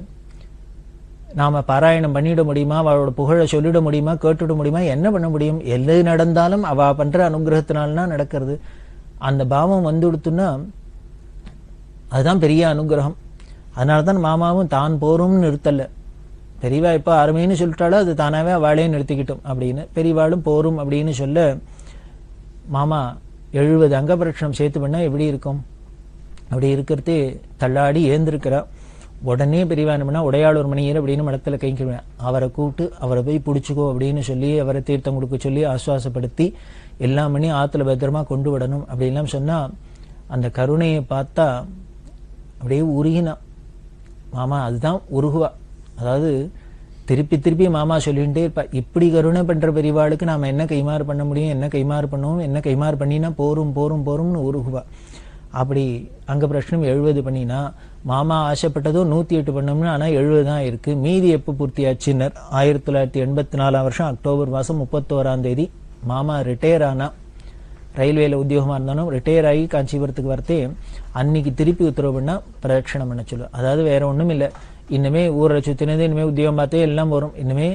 நாம பாராயணம் பண்ணிட முடியுமா? அவளோட புகழை சொல்லிட முடியுமா? கேட்டுட முடியுமா? என்ன பண்ண முடியும்? எது நடந்தாலும் அவ பண்ற அனுகிரகத்தினால்தான் நடக்கிறது. அந்த பாவம் வந்து கொடுத்துன்னா அதுதான் பெரிய அனுகிரகம். அதனாலதான் மாமாவும் தான் போரும்னு நிறுத்தல. பெரியவா இப்ப அருமைன்னு சொல்லிட்டாலும் அது தானாவே அவளையும் நிறுத்திக்கிட்டோம் அப்படின்னு. பெரியவாளும் போரும் அப்படின்னு சொல்ல மாமா 70 அங்க பிரதட்சணம் சேர்த்து பண்ணா எப்படி இருக்கும்? அப்படி இருக்கிறதே தள்ளாடி ஏந்திருக்கிறா. உடனே பெரியவா என்ன பண்ணா, உடையாளூர் மணியர் அப்படின்னு மடத்துல கைக்குவேன், அவரை கூப்பிட்டு அவரை போய் பிடிச்சிக்கோ அப்படின்னு சொல்லி அவரை தீர்த்தம் கொடுக்க சொல்லி ஆசுவாசப்படுத்தி எல்லாம் பண்ணி ஆத்துல பத்திரமா கொண்டு விடணும் அப்படின்லாம் சொன்னா அந்த கருணையை பார்த்தா அப்படியே உருகினா மாமா. அதுதான் உருகுவா. அதாவது திருப்பி திருப்பி மாமா சொல்லிகிட்டே இருப்பா, இப்படி கருணை பண்ற பெரியவாளுக்கு நாம என்ன கைமாறு பண்ண முடியும், என்ன கைமாறு பண்ணுவோம், என்ன கைமாறு பண்ணினா போரும் போரும் போரும்னு உருகுவா. அப்படி அங்க பிரச்சனை 70 பண்ணினா மாமா ஆசைப்பட்டதோ 108 பண்ணோம்னு, ஆனா 70 தான் இருக்கு. மீதி எப்ப பூர்த்தியாச்சுன்னர் 1984 வருஷம் அக்டோபர் மாசம் 31ஆம் தேதி மாமா ரிட்டையர் ஆனா. ரயில்வேல உத்தியோகமா இருந்தாலும் ரிட்டையர் ஆகி காஞ்சிபுரத்துக்கு வரத்தே அன்னைக்கு திருப்பி உத்தரவு பண்ணா பிரதட்சணம் பண்ண சொல்லு. அதாவது வேற ஒண்ணும் இல்லை, இன்னுமே ஊரை சுத்தினது, இனிமே உத்தியோகம் பார்த்தே எல்லாம் வரும், இனிமே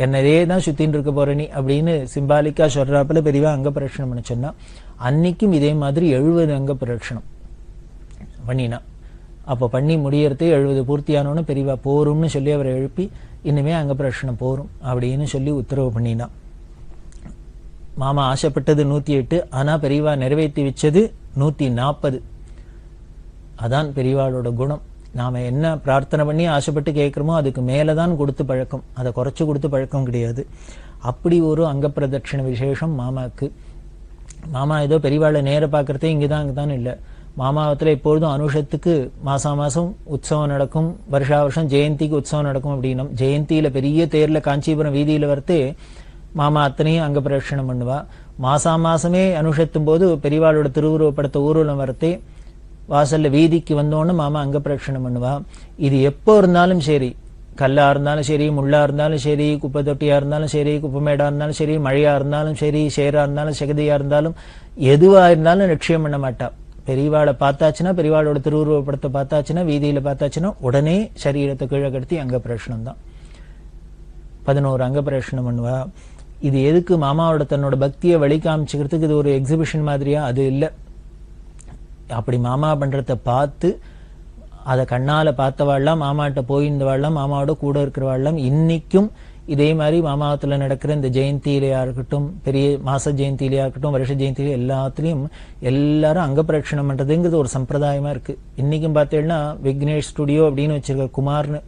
என்னதே தான் சுத்தின்னு இருக்க போற நீ அப்படின்னு சிம்பாலிக்கா சொல்றாப்புல பெரியவா அங்க பிரதட்சணம் பண்ண சொன்னா. அன்னைக்கும் இதே மாதிரி 70 அங்க பிரதட்சணம் பண்ணினா. அப்போ பண்ணி முடியறதே 70 பூர்த்தியானோன்னு பெரியவா போரும்னு சொல்லி அவரை எழுப்பி இனிமே அங்க பிரதட்சணம் போரும் அப்படின்னு சொல்லி உத்தரவு பண்ணினா. மாமா ஆசைப்பட்டது 108, ஆனா பெரியவா நிறைவேற்றி வச்சது 140. அதான் பெரியவாளோட குணம். நாம என்ன பிரார்த்தனை பண்ணி ஆசைப்பட்டு கேட்கிறோமோ அதுக்கு மேலதான் கொடுத்து பழக்கம், அதை குறைச்சு கொடுத்து பழக்கம் கிடையாது. அப்படி ஒரு அங்க பிரதட்சண விசேஷம் மாமாக்கு. மாமா ஏதோ பெரியவாளை நேர பார்க்கறதே இங்கதான் அங்கதான் இல்லை. மாமாவத்துல எப்பொழுதும் அனுஷத்துக்கு மாசம் உற்சவம் நடக்கும், வருஷா வருஷம் ஜெயந்திக்கு உற்சவம் நடக்கும். அப்படின்னும் ஜெயந்தியில பெரிய தேர்ல காஞ்சிபுரம் வீதியில வரத்தே மாமா அத்தனையும் அங்க பிரதட்சணம் பண்ணுவா. மாசமே அனுஷத்தும் போது பெரியவாளோட திருவுருவப்படத்த ஊர்வலம் வரத்தே வாசல்ல வீதிக்கு வந்தோன்னு மாமா அங்க பிரதட்சணம் பண்ணுவா. இது எப்போ இருந்தாலும் சரி, கல்லா இருந்தாலும் சரி, முள்ளா இருந்தாலும் சரி, குப்பை தொட்டியா இருந்தாலும் சரி, குப்பமேடா இருந்தாலும் சரி, மழையா இருந்தாலும் சரி, சேரா இருந்தாலும் செகதியா இருந்தாலும் எதுவா இருந்தாலும் நிச்சயம் பண்ண மாட்டா. பெரியவாளை பார்த்தாச்சுன்னா, பெரியவாளோட திருவுருவப்படத்தை பார்த்தாச்சுன்னா, வீதியில பார்த்தாச்சுன்னா உடனே சரீரத்தை கீழே கடுத்தி அங்க பிரதட்சணம் தான். 11 அங்க பிரதட்சணம் பண்ணுவா. இது எதுக்கு? மாமாவோட தன்னோட பக்தியை வழி காமிச்சுக்கிறதுக்கு இது ஒரு எக்ஸிபிஷன் மாதிரியா? அது இல்லை. அப்படி மாமா பண்றத பார்த்து அதை கண்ணால பார்த்தவாள்லாம், மாமாட்ட போயிருந்தவாள்லாம், மாமாவோட கூட இருக்கிறவாள்லாம் இன்னைக்கும் இதே மாதிரி மாமாவத்துல நடக்கிற இந்த ஜெயந்தியிலையா இருக்கட்டும், பெரிய மாச ஜெயந்தியிலையா இருக்கட்டும், வருஷ ஜெயந்தியில எல்லாத்துலயும் எல்லாரும் அங்க பிரதட்சணம் பண்றதுங்கிறது ஒரு சம்பிரதாயமா இருக்கு. இன்னைக்கும் பார்த்தீங்கன்னா விக்னேஷ் ஸ்டுடியோ அப்படின்னு வச்சிருக்க குமார்னு,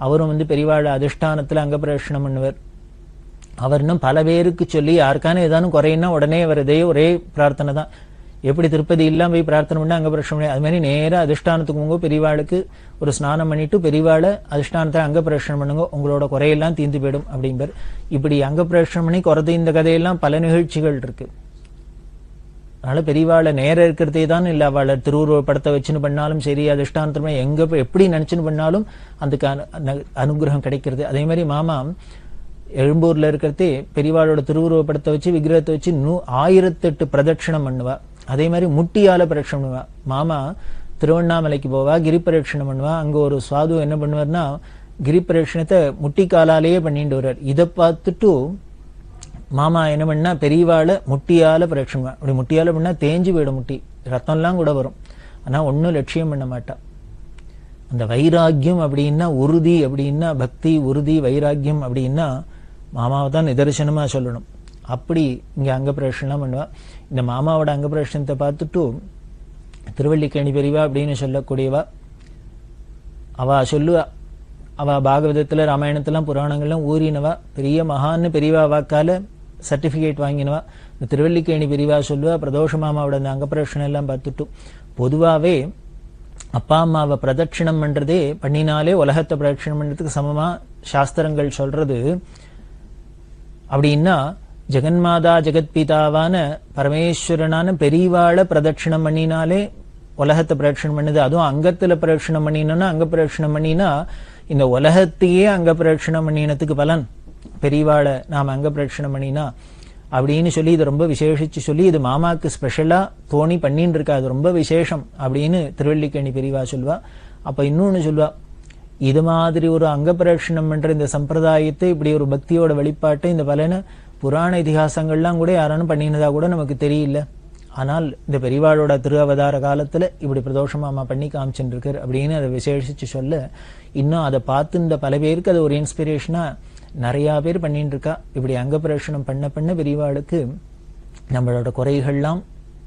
அவரும் பெரியவாழ அதிஷ்டானத்துல அங்க பிரதட்சணம் பண்ணுவார். அவர் இன்னும் பல பேருக்கு சொல்லி யாருக்கான ஏதானும் குறையினா உடனே அவர் இதே ஒரே பிரார்த்தனை தான். எப்படி திருப்பதி இல்லாம போய் பிரார்த்தனை பண்ணா அங்க பிரதட்சணம் பண்ணி, அது மாதிரி நேரம் அதிஷ்டானத்துக்கு போங்க, பெரியவாளுக்கு ஒரு ஸ்நானம் பண்ணிட்டு பெரியவாளை அதிஷ்டானத்தை அங்க பிரதட்சணம் பண்ணுங்க, உங்களோட குறையெல்லாம் தீர்ந்து போயிடும் அப்படிம்பார். இப்படி அங்க பிரதட்சணம் பண்ணி குறைது இந்த கதையெல்லாம் பல நிகழ்ச்சிகள் இருக்கு. அதனால பெரியவாளை நேரம் இருக்கிறதே தான் இல்லை, அவளை திருவுருவப்படத்தை வச்சுன்னு பண்ணாலும் சரி, அதிஷ்டானத்தை எங்க எப்படி நினைச்சுன்னு பண்ணாலும் அதுக்கு அனுகிரகம் கிடைக்கிறது. அதே மாதிரி மாமா எழும்பூர்ல இருக்கிறதே பெரியவாளோட திருவுருவப்படத்தை வச்சு விக்கிரகத்தை வச்சு 1008 பிரதட்சணம் பண்ணுவா. அதே மாதிரி முட்டியால பிரதட்சணம் பண்ணுவா. மாமா திருவண்ணாமலைக்கு போவா, கிரி பிரதட்சணம் பண்ணுவா. அங்க ஒரு சாது என்ன பண்ணுவார்னா கிரி பிரதட்சணத்தை முட்டி காலாலேயே பண்ணிட்டு வருவார். இதை பார்த்துட்டு மாமா என்ன பண்ணா பெரியவாளை முட்டியால பிரதட்சணம். அப்படி முட்டியால பண்ணா தேஞ்சு போயிடும், முட்டி ரத்தம்லாம் கூட வரும். ஆனா ஒன்னும் லட்சியம் பண்ண மாட்டா. அந்த வைராக்கியம் அப்படின்னா, உறுதி அப்படின்னா, பக்தி உறுதி வைராக்கியம் அப்படின்னா மாமாவை தான் நிதர்சனமா சொல்லணும். அப்படி இங்க அங்க பிரதட்சணம் பண்ணுவா. இந்த மாமாவோட அங்க பிரதட்சணத்தை பார்த்துட்டு திருவல்லிக்கேணி பெரியவா அப்படின்னு சொல்லக்கூடியவா அவ சொல்லுவா, அவள் பாகவதத்தில் ராமாயணத்திலாம் புராணங்கள்லாம் ஊறினவா, பெரிய மகான்னு பெரியவா வாக்கால சர்டிஃபிகேட் வாங்கினவா. இந்த திருவல்லிக்கேணி பெரியவா சொல்லுவா, பிரதோஷ மாமாவோட அந்த அங்கப்பிரதட்சணம் எல்லாம் பார்த்துட்டும் பொதுவாகவே அப்பா அம்மாவை பிரதட்சிணம் பண்ணுறதே பண்ணினாலே உலகத்தை பிரதட்சிணம் பண்ணுறதுக்கு சமமாக சாஸ்திரங்கள் சொல்கிறது. அப்படின்னா ஜெகன்மாதா ஜெகத்பிதாவான பரமேஸ்வரனான பெரியவாளை பிரதட்சிணம் பண்ணினாலே உலகத்தை பிரதட்சிணம் பண்ணுது. அதுவும் அங்கத்தில் பிரதட்சிணம் பண்ணினோன்னா, அங்க பிரதட்சிணம் பண்ணினா இந்த உலகத்தையே அங்க பிரதட்சிணம் பண்ணினத்துக்கு பலன். பெரியவாளை நாம் அங்க பிரதட்சிணம் பண்ணினா அப்படின்னு சொல்லி இதை ரொம்ப விசேஷிச்சு சொல்லி, இது மாமாவுக்கு ஸ்பெஷலா தோணி பண்ணின்னு இருக்கா, அது ரொம்ப விசேஷம் அப்படின்னு திருவல்லிக்கேணி பெரியவா சொல்வா. அப்ப இன்னொன்னு சொல்வா, இது மாதிரி ஒரு அங்க பிரதட்சிணம் பண்ற இந்த சம்பிரதாயத்தை, இப்படி ஒரு பக்தியோட வெளிப்பாட்டை, இந்த பலனை புராண இதிகாசங்கள்லாம் கூட யாரானும் பண்ணினதா கூட நமக்கு தெரியல. ஆனால் இந்த பெரியவாளோட திரு அவதார காலத்துல இப்படி பிரதோஷமாமா பண்ணி காமிச்சுருக்கார் அப்படின்னு அதை விசேஷிச்சு சொல்ல, இன்னும் அதை பார்த்து இந்த பல பேருக்கு அது ஒரு இன்ஸ்பிரேஷனா நிறைய பேர் பண்ணிட்டு இருக்கா. இப்படி அங்க பிரதட்சணம் பண்ண பண்ண பெரியவாளுக்கு நம்மளோட குறைகள்லாம்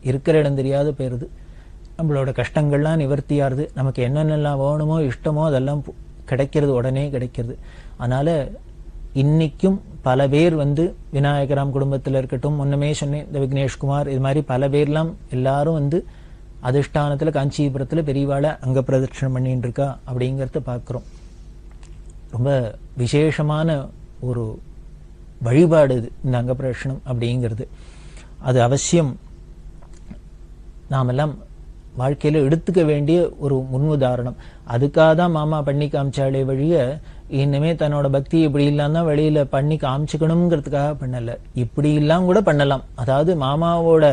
இருக்கிற இடம் தெரியாத போயிருது, நம்மளோட கஷ்டங்கள்லாம் நிவர்த்தியாருது, நமக்கு என்னென்னலாம் வேணுமோ இஷ்டமோ அதெல்லாம் கிடைக்கிறது, உடனே கிடைக்கிறது. அதனால இன்னைக்கும் பல பேர் விநாயகராம் குடும்பத்தில் இருக்கட்டும், முன்னமே சொன்னேன் இந்த விக்னேஷ்குமார், இது மாதிரி பல பேர்லாம் எல்லாரும் அதிஷ்டானத்தில் காஞ்சிபுரத்தில் பெரியவாளை அங்க பிரதட்சணம் பண்ணிட்டு இருக்கா அப்படிங்கிறத பார்க்குறோம். ரொம்ப விசேஷமான ஒரு வழிபாடு இது இந்த அங்க பிரதட்சணம் அப்படிங்கிறது. அது அவசியம் நாமெல்லாம் வாழ்க்கையில எடுத்துக்க வேண்டிய ஒரு முன்னுதாரணம். அதுக்காக தான் மாமா பண்ணி காமிச்சாலே வழிய இன்னுமே தன்னோட பக்தி இப்படி இல்லாம தான் வெளியில பண்ணி காமிச்சுக்கணுங்கிறதுக்காக பண்ணல, இப்படி எல்லாம் கூட பண்ணலாம். அதாவது மாமாவோட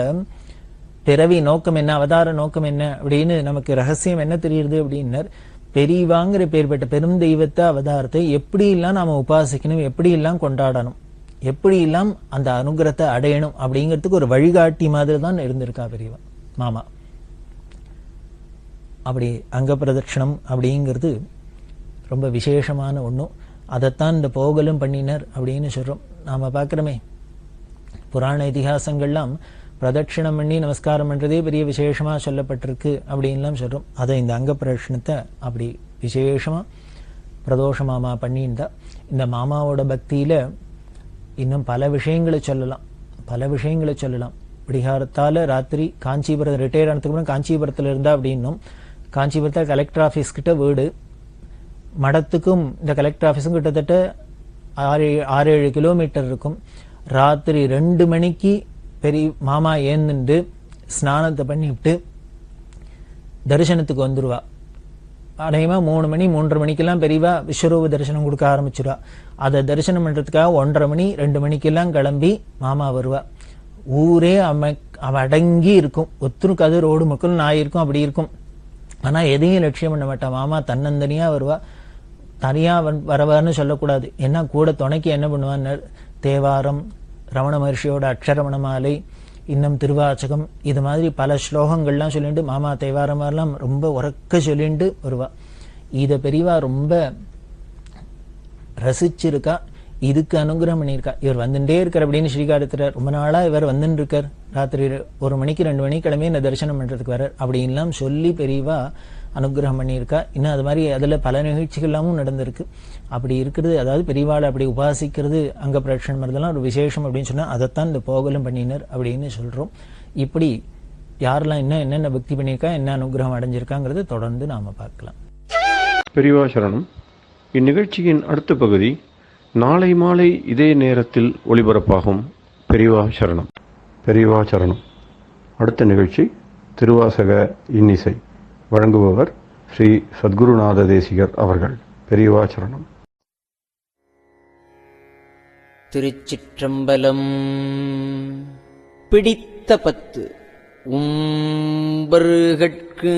பிறவி நோக்கம் என்ன, அவதார நோக்கம் என்ன அப்படின்னு நமக்கு ரகசியம் என்ன தெரியுது அப்படின்னா, பெரியவாங்கிற பேர் பெற்ற பெரும் தெய்வத்தை அவதாரத்தை எப்படி எல்லாம் நாம உபாசிக்கணும், எப்படி எல்லாம் கொண்டாடணும், எப்படி எல்லாம் அந்த அனுகிரகத்தை அடையணும் அப்படிங்கிறதுக்கு ஒரு வழிகாட்டி மாதிரி தான் இருந்திருக்கா பெரியவா மாமா. அப்படி அங்க பிரதட்சணம் அப்படிங்கிறது ரொம்ப விசேஷமான ஒன்றும், அதைத்தான் இந்த போகலும் பண்ணினர் அப்படின்னு சொல்றோம். நாம பார்க்கிறோமே புராண இதிகாசங்கள்லாம் பிரதட்சிணம் பண்ணி நமஸ்காரம் பண்றதே பெரிய விசேஷமா சொல்லப்பட்டிருக்கு அப்படின்லாம் சொல்றோம். அதை இந்த அங்க பிரதட்சணத்தை அப்படி விசேஷமா பிரதோஷ மாமா பண்ணியிருந்தா. இந்த மாமாவோட பக்தியில இன்னும் பல விஷயங்களை சொல்லலாம். விடிகாரத்தால ராத்திரி காஞ்சிபுரம் ரிட்டையர் ஆனதுக்கு அப்புறம் காஞ்சிபுரத்துல இருந்தா அப்படின்னும், காஞ்சிபுரத்தில் கலெக்டர் ஆஃபீஸ் கிட்ட வீடு, மடத்துக்கும் இந்த கலெக்டர் ஆஃபீஸும் கிட்டத்தட்ட 6-7 கிலோமீட்டர் இருக்கும். ராத்திரி 2 மணிக்கு பெரிய மாமா ஏந்துண்டு ஸ்நானத்தை பண்ணிவிட்டு தரிசனத்துக்கு வந்துருவா. அநேகமா 3 மணி 3:30 மணிக்கெல்லாம் பெரியவா விஸ்வரூப தரிசனம் கொடுக்க ஆரம்பிச்சிருவா. அதை தரிசனம் பண்றதுக்காக 1:30 மணி 2 மணிக்கெல்லாம் கிளம்பி மாமா வருவா. ஊரே அடங்கி இருக்கும், ஒத்துருக்கு, அது ரோடு மக்கள் நாய் இருக்கும், அப்படி இருக்கும். ஆனா எதையும் லட்சியம் பண்ண மாட்டா. மாமா தன்னந்தனியா வருவா. தனியா வரவான்னு சொல்லக்கூடாது, ஏன்னா கூட துணைக்கு என்ன பண்ணுவான்னு தேவாரம், ரமண மகர்ஷியோட அக்ஷரமண மாலை, இன்னும் திருவாச்சகம், இது மாதிரி பல ஸ்லோகங்கள்லாம் சொல்லிட்டு மாமா தேவாரம் மாதிரிலாம் ரொம்ப உறக்க சொல்லிட்டு வருவா. இதை பெரியவா ரொம்ப ரசிச்சிருக்கா, இதுக்கு அனுகிரகம் பண்ணியிருக்கா. இவர் வந்துட்டே இருக்கார் அப்படின்னு ஸ்ரீகாரத்தில் ரொம்ப நாளா இவர் வந்துட்டு இருக்கார். ராத்திரி 1 மணிக்கு 2 மணிக்கு கிளம்பி இந்த தரிசனம் பண்றதுக்கு வர்றார் அப்படின்லாம் சொல்லி பெரியவா அனுகிரகம் பண்ணியிருக்கா. இன்னும் அது மாதிரி அதுல பல நிகழ்ச்சிகள்லாமும் நடந்திருக்கு. அப்படி இருக்கிறது, அதாவது பெரியவாளை அப்படி உபாசிக்கிறது அங்க பிரதட்சணம் வரதெல்லாம் ஒரு விசேஷம் அப்படின்னு சொன்னா அதைத்தான் இந்த போகலும் பண்ணினர் அப்படின்னு சொல்றோம். இப்படி யாரெல்லாம் என்னென்ன பக்தி பண்ணியிருக்கா, என்ன அனுகிரகம் அடைஞ்சிருக்காங்கிறத தொடர்ந்து நாம பார்க்கலாம். பெரியவா சரணம். இந்நிகழ்ச்சியின் அடுத்த பகுதி நாளை மாலை இதே நேரத்தில் ஒளிபரப்பாகும். பெரியவா சரணம். பெரியவா சரணம். அடுத்த நிகழ்ச்சி திருவாசக இன்னிசை. வழங்குபவர் ஸ்ரீ சத்குருநாத தேசிகர் அவர்கள். பெரியவா சரணம். திருச்சிற்றம்பலம். பிடித்த 10 உம்பர்கட்கு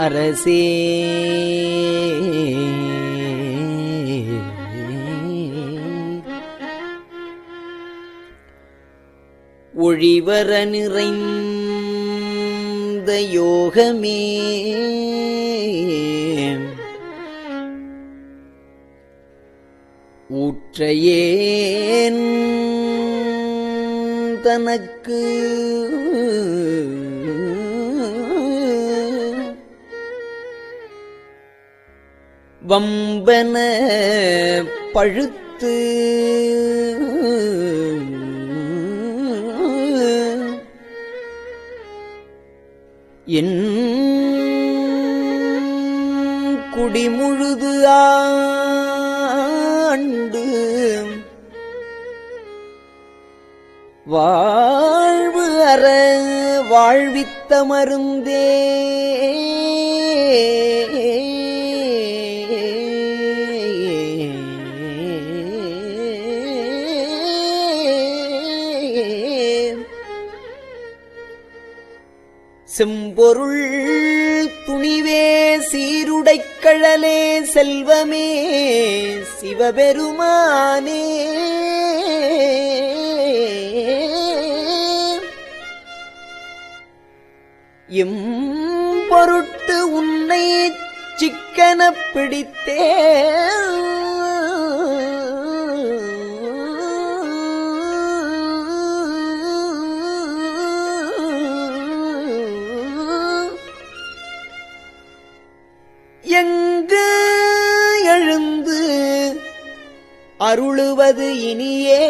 அரசே ஒழிவர நிறைந்த யோகமே ஊற்றையேன் தனக்கு வம்பன பழுத்து என் குடிமுழுது ஆண்டு வாழ்வு அற வாழ்வித்த மருந்தே செம்பொருள் துணிவே சீருடைக்கழலே செல்வமே சிவபெருமானே எம் பொருட்டு உன்னை சிக்கனப் பிடித்தே எங்கு எழுந்து அருளுவது இனியே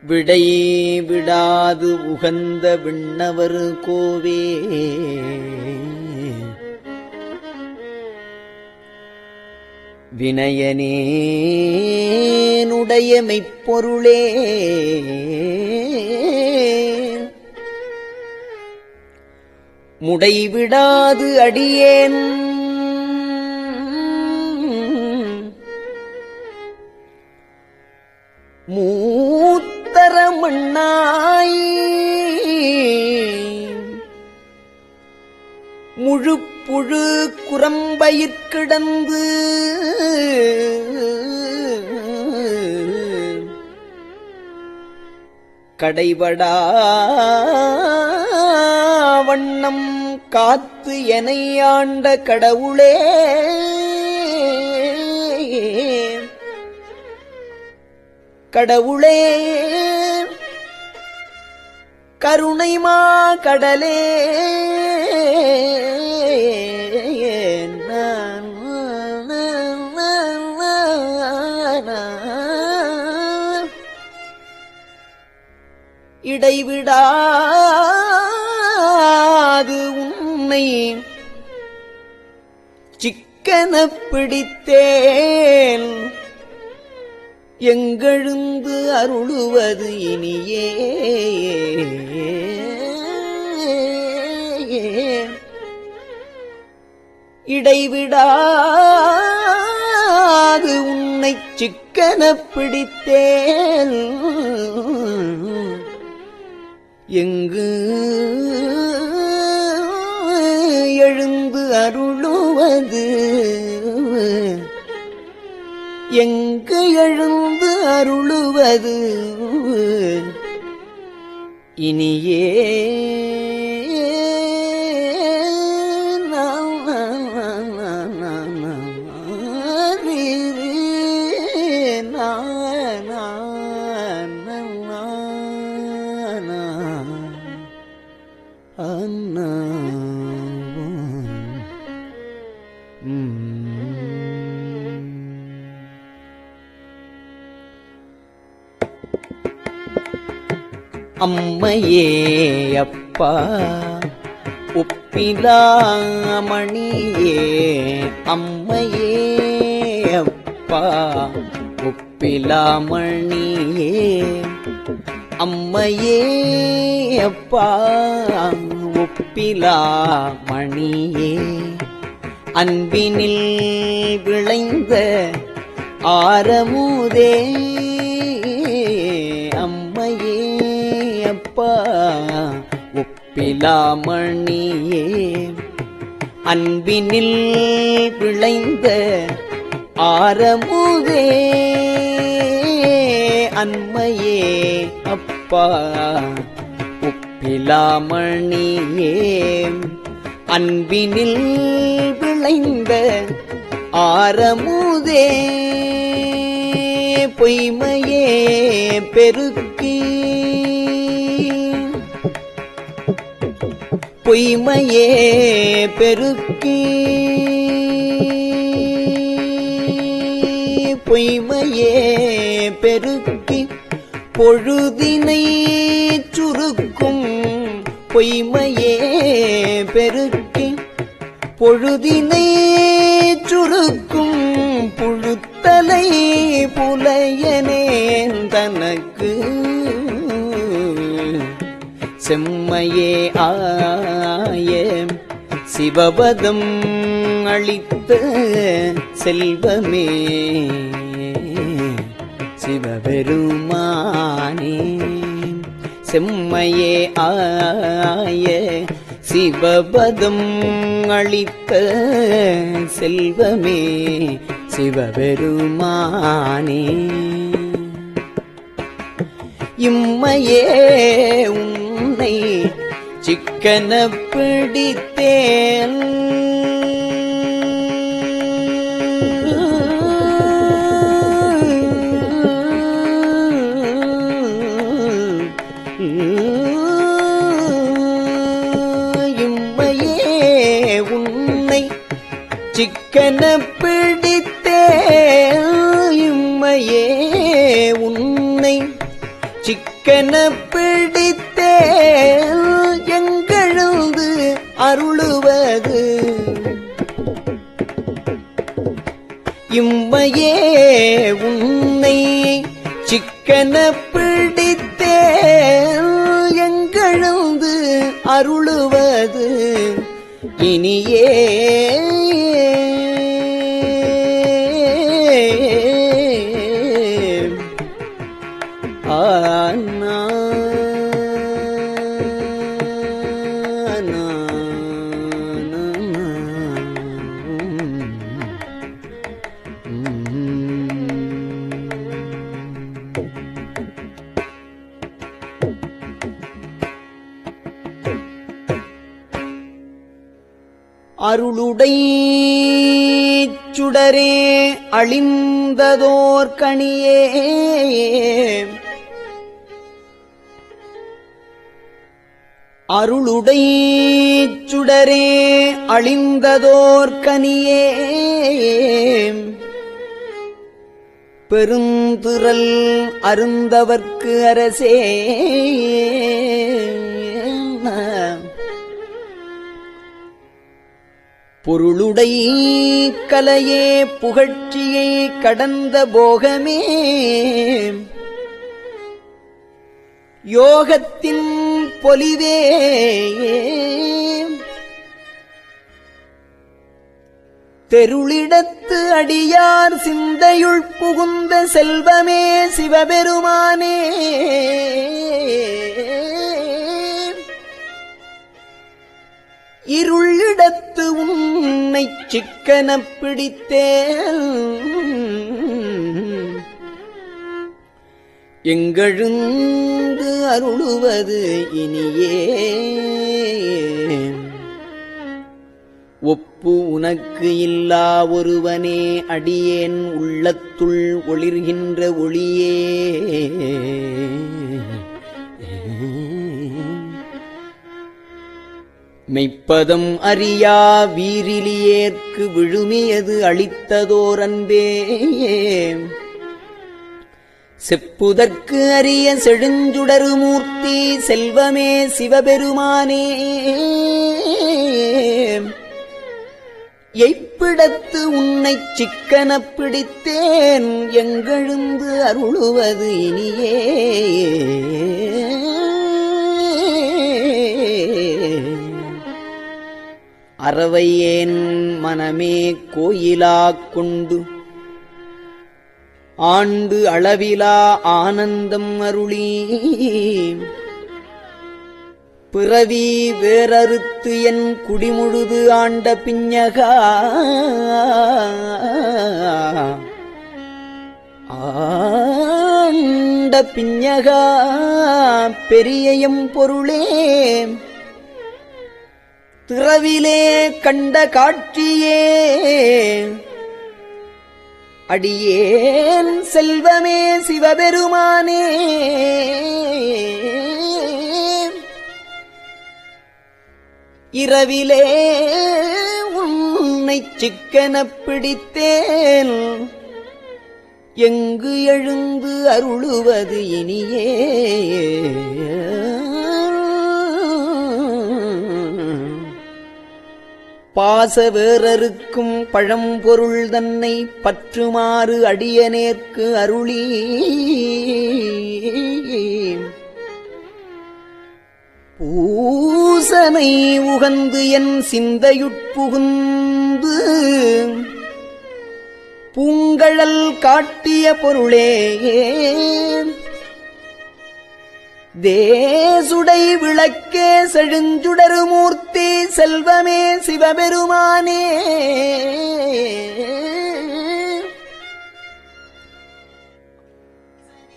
விடை விடாது உகந்த விண்ணவர் கோவே வினயனேனுடைய மெய்ப்பொருளே முடைவிடாது அடியேன் மூத்தர மண்ணாய் முழுப்புழு குரம்பயிற்கிடந்து கடைபடா வண்ணம் காத்து எனை ஆண்ட கடவுளே கடவுளே கருணைமா கடலே இடைவிடாது உன்னை சிக்கனப் பிடித்தேன் எங்கெழுந்து அருளுவது இனியே இடைவிடாது உன்னை சிக்கனப் பிடித்தேன் எங்கு எழுந்து அருளுவது எங்கு எழுந்து அருளுவது இனியே அம்மையே அப்பா ஒப்பிலாமணியே அம்மையே அப்பா ஒப்பிலாமணியே அம்மையே அப்பா ஒப்பிலாமணியே அன்பினில் விளைந்த ஆரமுதே அம்மையே அப்பா ஒப்பிலாமணியே அன்பினில் விளைந்த ஆரமுதே அன்மையே அப்பா ஒப்பிலாமணியே அன்பினில் விளைந்த ஆரமுதே பொய்மையே பெருக்கி பொய்மையே பெருக்கி பொய்மையே பெருக்கி பொழுதினை சுருக்கும் பொய்மையே பெருக்கி பொழுதினை சுருக்கும் புழுத்தலை புலையனேன் தனக்கு செம்மையே ஆய சிவபதம் அளித்த செல்வமே சிவபெருமானே செம்மையே ஆய சிவபதம் அளித்த செல்வமே சிவபெருமானே இம்மையே உன்னை சிக்கன பிடித்தேன் இம்மையே உன்னை சிக்கன பிடித்தேன் இம்மையே உன்னை சிக்கன பிடித்தேன் எங்கெழுந்து அருளுவது இம்மையே உன்னை சிக்கன பிடித்தேன் எங்கெழுந்து அருளுவது இனியே அருளுடை சுடரே அழிந்ததோர் கணியே அருளுடை சுடரே அழிந்ததோர் கனியே பெருந்திரள் அருந்தவர்க்கு அரசே பொருளுடை கலையே புகழ்ச்சியை கடந்த போகமே யோகத்தின் பொலிவே தெருளிடத்து அடியார் சிந்தையுள் புகுந்த செல்வமே சிவபெருமானே இருளிடத்து உன்னை சிக்கன பிடித்தேன் எங்கெழுந்து அருளுவது இனியே ஒப்பு உனக்கு இல்லா ஒருவனே அடியேன் உள்ளத்துள் ஒளிர்கின்ற ஒளியே மெய்ப்பதம் அறியா வீரிலியேற்கு விழுமியது அளித்ததோர் அன்பே செப்புதற்கு அரிய செழுஞ்சுடருமூர்த்தி செல்வமே சிவபெருமானே எய்ப்பிடத்து உன்னைச் சிக்கனப் பிடித்தேன் எங்கெழுந்து அருளுவது இனியே அறவையேன் மனமே கோயிலாக் கொண்டு ஆண்டு அளவிலா ஆனந்தம் அருளி பிறவி வேறறுத்து என் குடிமுழுது ஆண்ட பிஞகா ஆண்ட பிஞகா பெரியயம் பொருளே திறவிலே கண்ட காட்சியே அடியேன் செல்வமே சிவபெருமானே இரவிலே உன்னை சிக்கனப் பிடித்தேன் எங்கு எழுந்து அருளுவது இனியே பாச வேறறுக்கும் பழம்பொருள் தன்னை பற்றுமாறு அடியனேற்கு அருளி பூசனை உகந்து என் சிந்தையுட்புகுந்து பூங்கழல் காட்டிய பொருளே தேசுடை விளக்கே செழுஞ்சுடருமூர்த்தி செல்வமே சிவபெருமானே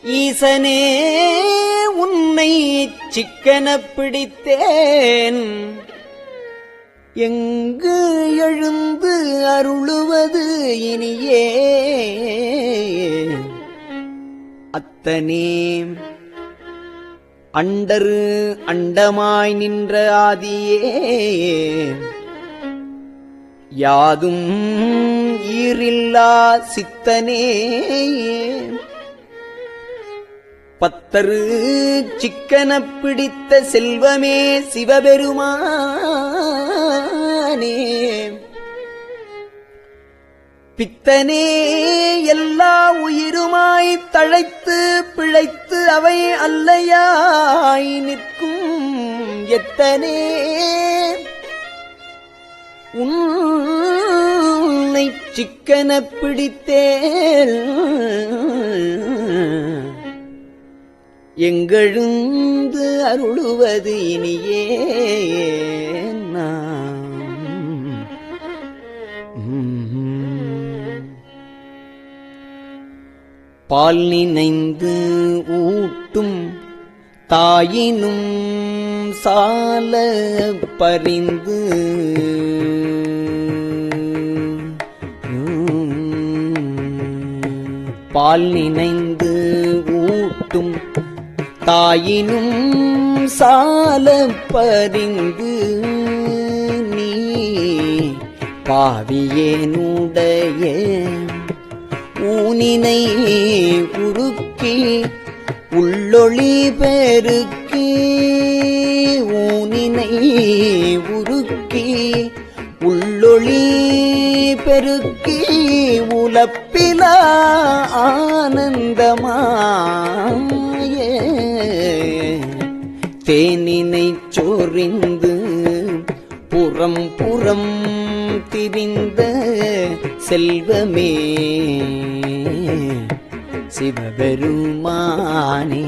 ஈசனே உன்னை சிக்கனப் பிடித்தேன் எங்கு எழுந்து அருளுவது இனியே அத்தனே அண்டரு அண்டமாய் நின்ற ஆதியே யாதும் ஈரில்லா சித்தனே பத்தரு சிக்கனப் பிடித்த செல்வமே சிவபெருமானே பித்தனே எல்லா உயிருமாய் தழைத்து பிழைத்து அவை அல்லையாய் நிற்கும் எத்தனே உன்னை சிக்கனப் பிடித்தேன் எங்கெழுந்து அருளுவது இனியே பால் நினைந்து ஊட்டும் தாயினும் சால பரிந்து பால் நினைந்து ஊட்டும் தாயினும் சால பரிந்து நீ பாவியேனுடைய ஊனினை உருக்கி உள்ளொளி பெருக்கி ஊனினை உருக்கி உள்ளொளி பெருக்கி உலப்பிலா ஆனந்தமாய தேனினைச் சொரிந்து புறம் புறம் திரிந்த செல்வமே சிவபெருமானே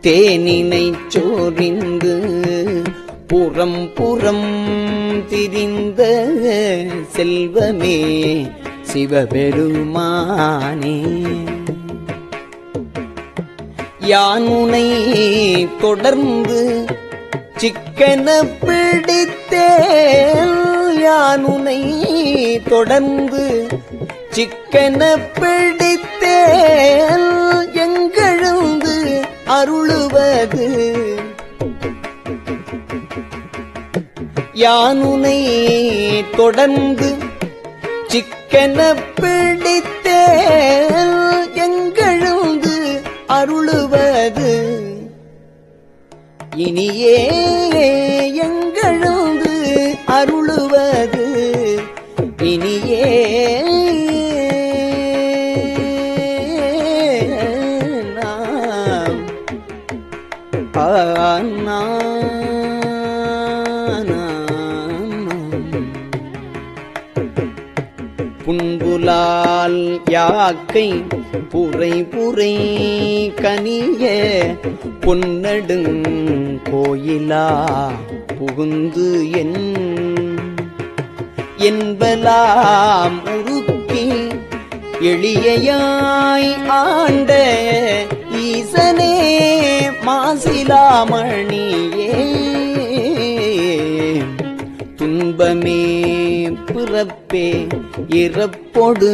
தேனினைச் சொரிந்து புறம் புறம் திரிந்த செல்வமே சிவபெருமானே யானுனை தொடர்ந்து சிக்கன பிடித்தேன் யானுனை தொடர்ந்து சிக்கன பிடித்தேன் எங்கெழுந்து அருளுவது யானுனை தொடர்ந்து சிக்கன பிடித்தேன் எங்கெழுந்து அருளுவது இனியே எங்கெழுந்து அருளுவது இனியே நாம் புன்புலால் யாக்கை புரை புரை கனிய பொன்னடுங் கோயிலா புகுந்து என்பலாம் உருக்கி எளியாய் ஆண்ட ஈசனே மாசிலாமணியே இன்பமே பிறப்பே இறப்பொடு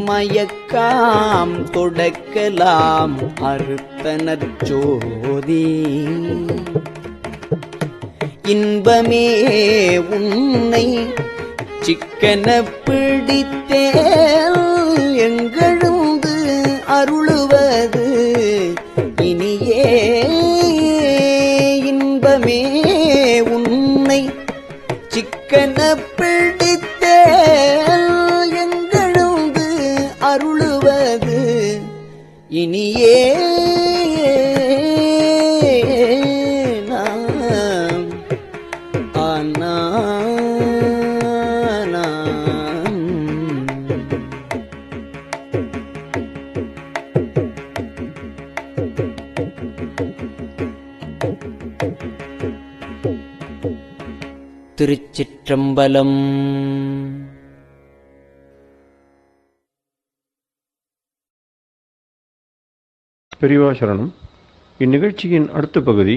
மயக்காம் தொடக்கலாம் அறுத்தனர் ஜோதி இன்பமே உன்னை சிக்கன பிடித்தேல் எங்கெழுந்து அருளுவது இனியே இன்பமே உன்னை சிக்கன பிடித்தேல் எங்கெழுந்து அருளுவது இனியே திருச்சிற்றம்பலம். பெரியவா சரணம். இந்நிகழ்ச்சியின் அடுத்த பகுதி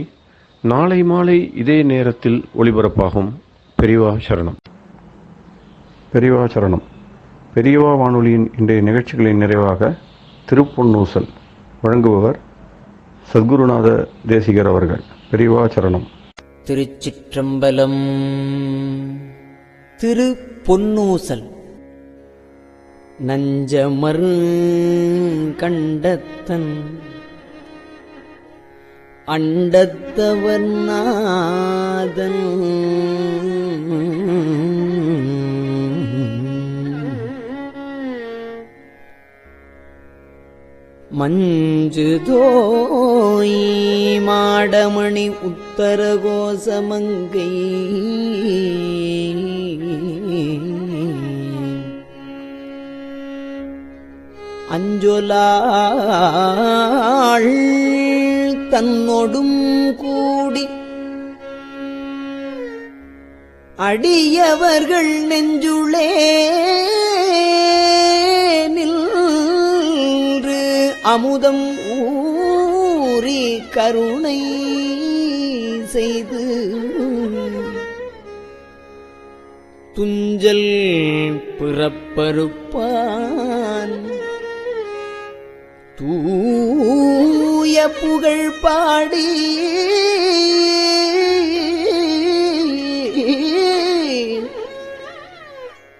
நாளை மாலை இதே நேரத்தில் ஒளிபரப்பாகும். பெரியவா சரணம். பெரியவா சரணம். பெரியவா வானொலியின் இன்றைய நிகழ்ச்சிகளின் நிறைவாக திருப்பொன்னூசல் வழங்குபவர் சத்குருநாத தேசிகர் அவர்கள். பெரியவா சரணம். திருச்சிற்றம்பலம். திரு பொன்னூசல். நஞ்சமர் கண்டத்தன் அண்டத்தவர் நாதன் மஞ்சுதோய் மாடமணி உத்தர கோசமங்கை அஞ்சொலாள் தன்னொடும் கூடி அடியவர்கள் நெஞ்சுளே நின்று அமுதம் ஊறி கருணை செய்து துஞ்சல் பிறப்பறுப்பான் தூய புகழ் பாடி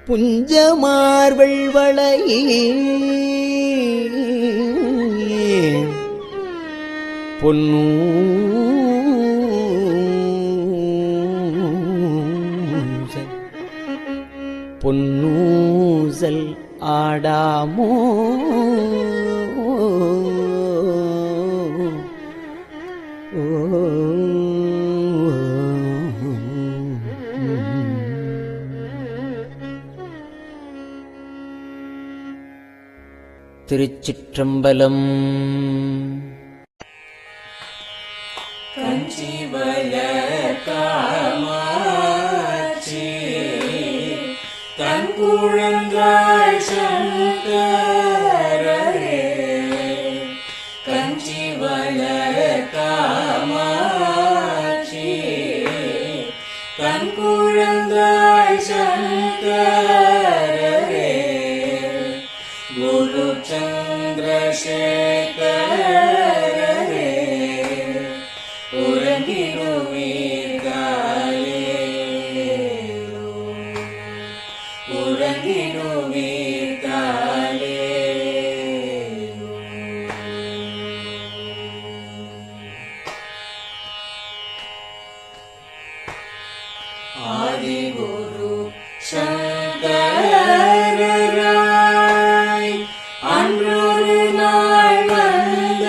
புஞ்சமார்வள் வளையே பொன்னூசல் ஆடாமோ திருச்சிற்றம்பலம். கஞ்சிவய காமாட்சி தன் குழந்தாய் சங்கரே கஞ்சிவய காமாட்சி தன் குழந்தாய் சங்கரே குரு சந்திரசேகரே உறங்கிடுவீர்களே உறங்கிடுவீர்களே ஆதிகுரு சங்கரராய் அன்றொரு நாள் வந்த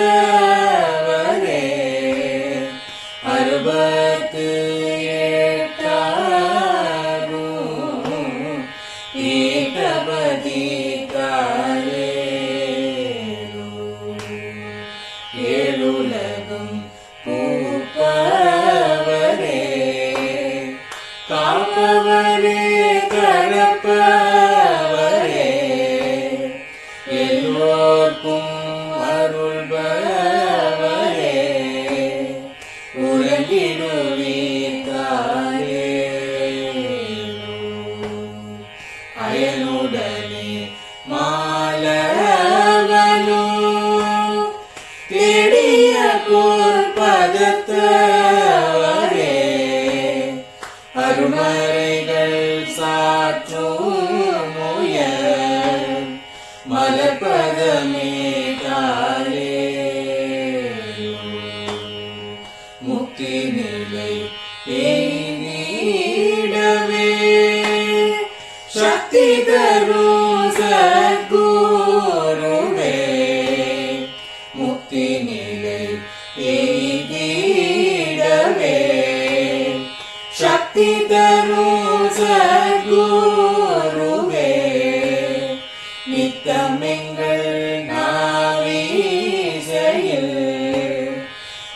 மலர்பதமே தாளே முக்தி நிலை எய்திடவே சக்தி தரும் சத்குருவே முக்தி நிலை எய்திடவே சக்தி தரும் சத்குருவே நித்தமெங்கள் நாவீசையில்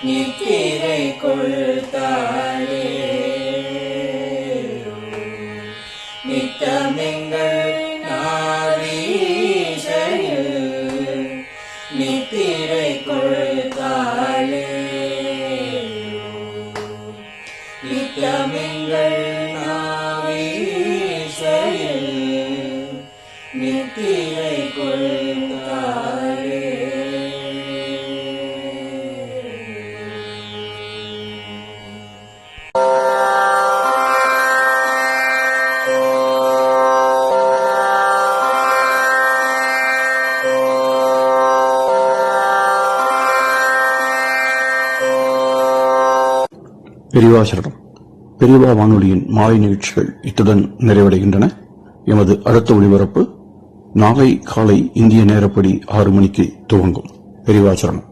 நித்திரை கொள்தாளே நித்தமெங்கள் நாவீசையில் நித்திரை கொள்தாளே நித்தமெங்கள் நாவீசையில் நித்திரை கொள்தாளே பெரியவா சரணம். பெரியவா வானொலியின் மாலை நிகழ்ச்சிகள் இத்துடன் நிறைவடைகின்றன. எமது அடுத்த ஒளிபரப்பு நாளை காலை இந்திய நேரப்படி 6 மணிக்கு துவங்கும். பெரியவா சரணம்.